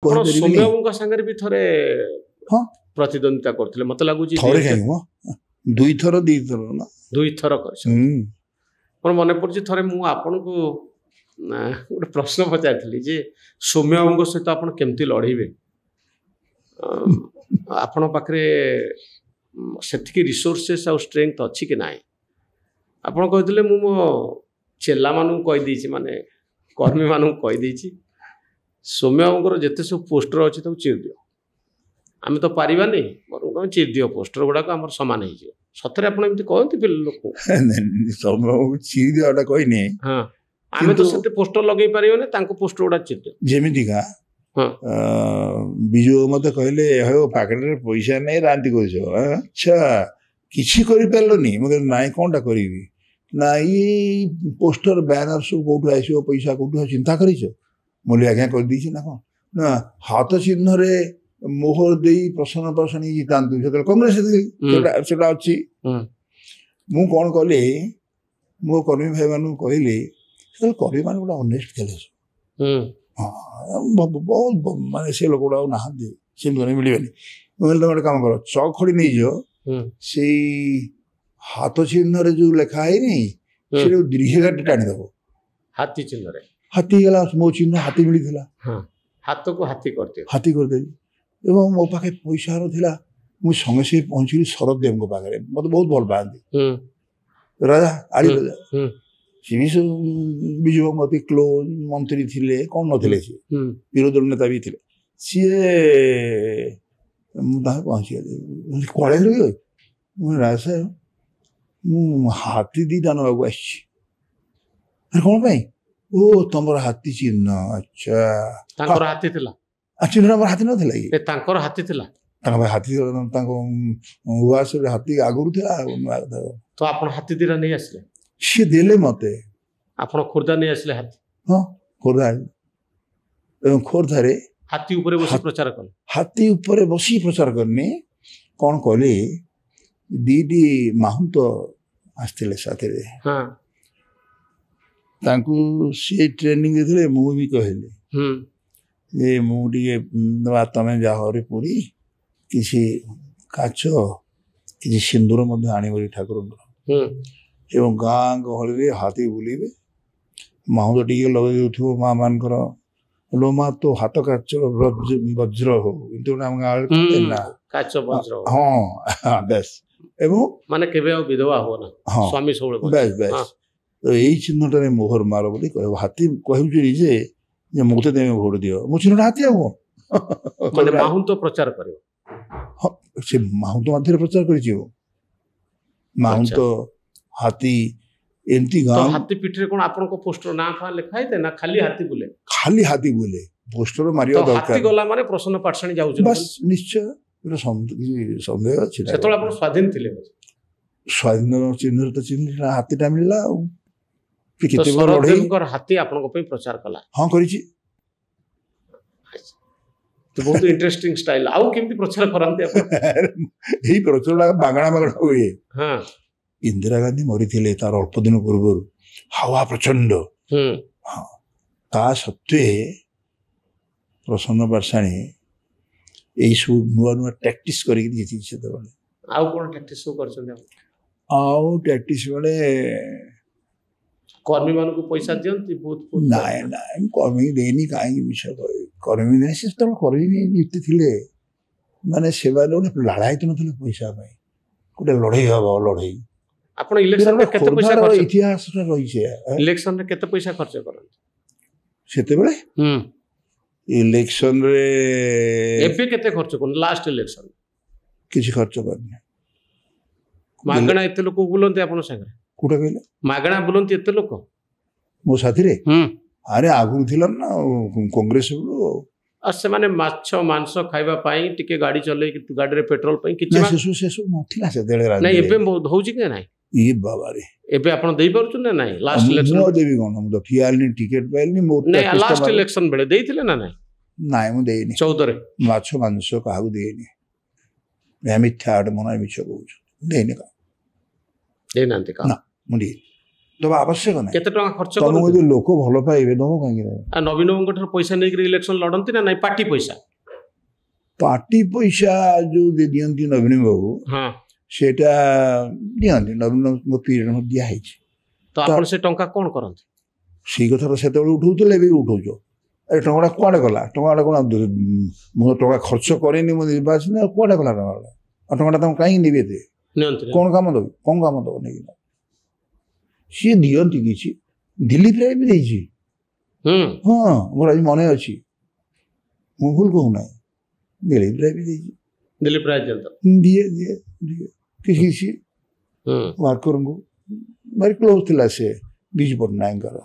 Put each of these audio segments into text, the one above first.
ସୌମ୍ୟ ବାବୁଙ୍କ ସାଙ୍ଗରେ ବି ଥରେ ହଁ ପ୍ରତିଦ୍ୱନ୍ଦିତା କରୁଥିଲେ ମତେ ଲାଗୁଛି ଥରେ କାହିଁକି ଦୁଇଥର ନା ଦୁଇଥର କରିଛନ୍ତି ମୋର ମନେ ପଡୁଛି ଥରେ ମୁଁ ଆପଣଙ୍କୁ ଗୋଟେ ପ୍ରଶ୍ନ ପଚାରିଥିଲି ଯେ ସୌମ୍ୟ ବାବୁଙ୍କ ସହିତ ଆପଣ କେମିତି ଲଢ଼େଇବେ ଆପଣଙ୍କ ପାଖରେ ସେତିକି ରିସୋର୍ସେସ୍ ଆଉ ଷ୍ଟ୍ରେଂଥ ଅଛି କି ନାହିଁ ଆପଣ କହିଥିଲେ ମୁଁ ମୋ ଚେଲାମାନଙ୍କୁ କହିଦେଇଛି ମାନେ କର୍ମୀମାନଙ୍କୁ କହିଦେଇଛି ସୌମ୍ୟ ବାବୁଙ୍କର ଯେତେ ସବୁ ପୋଷ୍ଟର ଅଛି ତାକୁ ଚିରିଦିଅ ଆମେ ତ ପାରିବାନି ବରଂ ତମେ ଚିରିଦିଅ ପୋଷ୍ଟର ଗୁଡ଼ାକ ଆମର ସମାନ ହେଇଯିବ ସତରେ ଆପଣ ଏମିତି କହନ୍ତି ଲୋକ ସୌମ୍ୟ ବାବୁଙ୍କୁ ଚିରିଦିଅଟା କହିନି ହଁ ଆମେ ତ ସେତେ ପୋଷ୍ଟର ଲଗେଇ ପାରିବାନି ତାଙ୍କ ପୋଷ୍ଟର ଗୁଡ଼ା ଚିରିଦିଅ ଯେମିତିକା ବିଜୁ ମତେ କହିଲେ ହଉ ପାକେଟରେ ପଇସା ନାହିଁ ରାନ୍ତି କରୁଛ ଆଚ୍ଛା କିଛି କରିପାରିଲନି ମୁଁ କହିଲି ନାଇଁ କଣଟା କରିବି ନା ଏଇ ପୋଷ୍ଟର ବ୍ୟାନର ସବୁ କୋଉଠୁ ଆସିବ ପଇସା କୋଉଠୁ ଚିନ୍ତା କରିଛ ମୁଁ ଆଜ୍ଞା କରିଦେଇଛି ନା କଣ ନା ହାତ ଚିହ୍ନରେ ମୋହର ଦେଇ ପ୍ରସନ୍ନ ପ୍ରସନ୍ନ ଜିତାନ୍ତୁ ସେତେବେଳେ କଂଗ୍ରେସ ସେଟା ଅଛି ମୁଁ କଣ କଲି ମୋ କର୍ମୀ ଭାଇମାନଙ୍କୁ କହିଲି ସେତେବେଳେ କର୍ମୀମାନେ ଗୋଟେ ଅନେଷ୍ଟ ଥିଲେ ବହୁତ ମାନେ ସେ ଲୋକ ଗୁଡ଼ା ଆଉ ନାହାନ୍ତି ସେମିତି ମିଳିବେନି ମୁଁ କହିଲି ତମେ ଗୋଟେ କାମ କର ଚକ୍ ଖଡ଼ି ନେଇଯିବ ସେଇ ହାତ ଚିହ୍ନରେ ଯୋଉ ଲେଖା ହେଇନି ସେଟା ଦୀର୍ଘିକାଟି ଟାଣିଦବ ହାତୀ ଚିହ୍ନରେ ହାତୀ ହେଇଗଲା ମୋ ଚିହ୍ନ ହାତୀ ମିଳିଥିଲା ହାତକୁ ହାତୀ କରିଦିଅ ହାତୀ କରିଦେବି ଏବଂ ମୋ ପାଖେ ପଇସା ଥିଲା ମୁଁ ସଙ୍ଗେ ସଙ୍ଗେ ପହଞ୍ଚିଲି ଶରଦ ଦେବଙ୍କ ପାଖରେ ମତେ ବହୁତ ଭଲ ପାଆନ୍ତି ରାଜା ଆଳି ରାଜା ସିଏ ବି ସବୁ ବିଜୁ ମତେ କ୍ଲୋଜ ମନ୍ତ୍ରୀ ଥିଲେ କଣ ନଥିଲେ ସିଏ ବିରୋଧୀ ଦଳ ନେତା ବି ଥିଲେ ସିଏ ମୁଁ ତାହା ପହଞ୍ଚିଗଲି କୁଆଡ଼େ ରହିବ ମୁଁ ରାଜା ସାହେବ ମୁଁ ହାତୀ ଦିଟା ନେବାକୁ ଆସିଛି କଣ ପାଇଁ ଓ ତମର ହାତୀ ଚିହ୍ନ ଆଚ୍ଛା ତାଙ୍କର ହାତୀ ଥିଲା ଚିହ୍ନ ଆମର ହାତୀ ନଥିଲା କି ତାଙ୍କର ହାତୀ ଥିଲା ତାଙ୍କ ଭାଇ ହାତୀ ତାଙ୍କ ଉଆସରେ ହାତୀ ଆଗରୁ ଥିଲା ତ ଆପଣ ହାତୀ ଦିଟା ନେଇ ଆସିଲେ ସିଏ ଦେଲେ ମତେ ଆପଣ ଖୋର୍ଦ୍ଧା ନେଇ ଆସିଲେ ହାତୀ ହଁ ଖୋର୍ଦ୍ଧା ଏବଂ ଖୋର୍ଦ୍ଧାରେ ହାତୀ ଉପରେ ବସି ପ୍ରଚାର କଲେ ହାତୀ ଉପରେ ବସି ପ୍ରଚାର କରିନି କଣ କଲି ଦିଟି ମାହୁନ୍ତ ଆସିଥିଲେ ସାଥିରେ ତାଙ୍କୁ ସିଏ ଟ୍ରେନିଂ ଦେଇଥିଲେ ମୁଁ ବି କହିଲି ଯେ ମୁଁ ଟିକେ ତମେ ଯାହରେ ପୁରୀ କିଛି କାଚ କିଛି ସିନ୍ଦୁର ମଧ୍ୟ ଆଣିବ ଠାକୁରଙ୍କର ଏବଂ ଗାଁ ଗହଳିରେ ହାତୀ ବୁଲିବେ ମାହୁନ୍ତ ଟିକେ ଲଗେଇ ଦେଉଥିବ ମା ମାନଙ୍କର ଲୋ ମା ତ ହାତ କାଚ ବଜ୍ର ହଉ କିନ୍ତୁ ଆମ ଗାଁରେ କାଚ ବଜ୍ର ହଁ ବେଶ ଏବଂ ମାନେ କେବେ ଆଉ ବିଧବା ହବ ନା ସ୍ୱାମୀ ସବୁବେଳେ ବେଶ ବେଶ ତ ଏଇ ଚିହ୍ନଟାରେ ମୋହର ମାର ବୋଲି କହିବ ହାତୀ କହୁଛି ଯେ ମୋତେ ତମେ ଭୋଟ ଦିଅ ମୋ ଚିହ୍ନଟା ହାତୀ ଆଉ କଣ ମାହୁନ୍ତ ପ୍ରଚାର କରିବ ହଁ ସେ ମାହୁନ୍ତ ମଧ୍ୟରେ ପ୍ରଚାର କରିଛି ମାହୁନ୍ତ ହାତୀ ଏମିତି ଗାଁ ହାତୀ ପିଠିରେ କଣ ଆପଣଙ୍କ ପୋଷ୍ଟର ନାଁ ଫାଁ ଲେଖା ହେଇଥାଏ ନା ଖାଲି ହାତୀ ବୁଲେ ଖାଲି ହାତୀ ବୁଲେ ପୋଷ୍ଟର ମାରିବା ଦରକାର ହାତୀ ଗଲା ମାନେ ପ୍ରସନ୍ନ ପାଠଶାଣୀ ଯାଉଛନ୍ତି ବାସ୍ ନିଶ୍ଚୟ ସନ୍ଦେହ ଅଛି ସେତେବେଳେ ଆପଣ ସ୍ୱାଧୀନ ଥିଲେ ସ୍ୱାଧୀନ ଚିହ୍ନରେ ତ ଚିହ୍ନ ହାତୀଟା ମିଳିଲା ଆଉ ହାତୀ ଆପଣଙ୍କ ପାଇଁ ପ୍ରଚାର କଲା ହଁ କରିଛି ବହୁତ ଇଣ୍ଟରେଷ୍ଟିଂ ଷ୍ଟାଇଲ ଆଉ କେମିତି ପ୍ରଚାର କରନ୍ତି ଆପଣ ଏଇ ପ୍ରଚାର ମାଗଣା ହୁଏ ଇନ୍ଦିରା ଗାନ୍ଧୀ ମରିଥିଲେ ତାର ଅଳ୍ପ ଦିନ ପୂର୍ବରୁ ହାୱା ପ୍ରଚଣ୍ଡ ହଁ ତା ସତ୍ତ୍ୱେ ପ୍ରସନ୍ନ ପାଠଶାଣୀ ଏଇ ସବୁ ନୂଆ ନୂଆ ପ୍ରାକ୍ଟିସ୍ କରିକି ଜିତିଛି ସେତେବେଳେ ଆଉ କଣ ପ୍ରାକ୍ଟିସ୍ ସବୁ କରିଛନ୍ତି ଆଉ ପ୍ରାକ୍ଟିସ୍ ବେଳେ କର୍ମୀ ମାନଙ୍କୁ ପଇସା ଦିଅନ୍ତି ବହୁତ ନାଇଁ ନାଇଁ କର୍ମୀ ଦେଇନି କାହିଁକି ମିଛ କହିବି କର୍ମୀ ଦେଇ ସେ ଯେତେବେଳେ କର୍ମୀ ଯୁକ୍ତି ଥିଲେ ମାନେ ସେମାନେ ଗୋଟେ ଲାଳାୟିତ ନଥିଲେ ପଇସା ପାଇଁ ଗୋଟେ ଲଢ଼େଇ ହବ ଲଢ଼େଇ ଆପଣ ଇଲେକ୍ସନରେ କେତେ ପଇସା ଖର୍ଚ୍ଚ ଇତିହାସଟା ରହିଛି ଇଲେକ୍ସନରେ କେତେ ପଇସା ଖର୍ଚ୍ଚ କରନ୍ତି ସେତେବେଳେ ଇଲେକ୍ସନରେ ଏବେ କେତେ ଖର୍ଚ୍ଚ କରନ୍ତି ଲାଷ୍ଟ ଇଲେକ୍ସନ କିଛି ଖର୍ଚ୍ଚ କରିନି ମାଗଣା ଏତେ ଲୋକ ବୁଲନ୍ତି ଆପଣଙ୍କ ସାଙ୍ଗରେ କୋଉଟା କହିଲେ ମାଗଣା ବୁଲନ୍ତି ଏତେ ଲୋକ ମୋ ସାଥିରେ ଆରେ ଆଗରୁ ଥିଲା ନା କଂଗ୍ରେସ ଆଉ ସେମାନେ ମାଛ ମାଂସ ଖାଇବା ପାଇଁ ଟିକେ ଗାଡି ଚଲେଇକି ଗାଡିରେ ପେଟ୍ରୋଲ ପାଇଁ କିଛି ସେସବୁ ନଥିଲା ସେତେବେଳେ ନାଇଁ ଏବେ ହଉଛି କି ନାଇଁ ଇଏ ବାବାରେ ଏବେ ଆପଣ ଦେଇପାରୁଛନ୍ତି ନା ନାଇଁ ଲାଷ୍ଟ ଇଲେକ୍ସନ ଦେବି କଣ ମୁଁ ତ ଠିଆଲିନି ଟିକେଟ ପାଇଲିନି ଲାଷ୍ଟ ଇଲେକ୍ସନ ବେଳେ ଦେଇଥିଲେ ନା ନାଇଁ ନାଇଁ ମୁଁ ଦେଇନି 14ରେ ମାଛ ମାଂସ କାହାକୁ ଦେଇନି ମିଥ୍ୟା ଆଡେ ମନା ମିଛ କହୁଛୁ ଦେଇନି ଦେଇନାହାନ୍ତି ନା ମୁଁ ଦେଇନି ଦେବା ଆବଶ୍ୟକ ନାହିଁ। କେତେ ଟଙ୍କା ଖର୍ଚ୍ଚ ତମକୁ କରନ୍ତି? ଯଦି ଲୋକ ଭଲ ପାଇବେ ଦବ କାହିଁକି ଦେବେ? ଆଉ ନବୀନ ବାବୁଙ୍କ ଠାରୁ ପଇସା ନେଇକି ଇଲେକ୍ସନ ଲଢନ୍ତି ନା ନାଇଁ? ପାର୍ଟି ପଇସା ପାର୍ଟି ପଇସା ଯୋଉ ଦିଅନ୍ତି ନବୀନ ବାବୁ ହଁ ସେଇଟା ଦିଅନ୍ତି, ନବୀନଙ୍କ ପିରିୟଡ଼ ଦିଆହେଇଛି। ତ ଆପଣ ସେ ଟଙ୍କା କଣ କରନ୍ତି? ସେଇ କଥା ତ ସେତେବେଳେ ଉଠଉଥିଲେ, ଏବେ ବି ଉଠଉଛ। ଏ ଟଙ୍କାଟା କୁଆଡ଼େ ଗଲା? ଟଙ୍କାଟା କ'ଣ ମୁଁ ଟଙ୍କା ଖର୍ଚ୍ଚ କରିନି ମୋ ନିର୍ବାଚନ, କୁଆଡ଼େ ଗଲା ଟଙ୍କାଟା? ଆଉ ଟଙ୍କାଟା ତମେ କାହିଁକି ନେବି ଏତେ? ନିଅନ୍ତି କ'ଣ କାମ ଦେବି? କ'ଣ କାମ ଦେବ ନେଇକି? ସିଏ ଦିଅନ୍ତି କିଛି, ଦିଲ୍ଲୀପ ରାୟ ବି ଦେଇଛି। ହଁ ମୋର ଆଜି ମନେ ଅଛି, ମୁଁ ଭୁଲ କହୁନାହିଁ, ଦିଲ୍ଲୀପ ରାୟ ବି ଦେଇଛି। ଦିଲ୍ଲୀପ ରାୟ ଦିଏ ଦିଏ ଦିଏ କିଛି କିଛି ୱାର୍କରଙ୍କୁ ଭାରି କ୍ଲୋଜ୍ ଥିଲା ସେ ବିଜୁ ପଟ୍ଟନାୟକଙ୍କର।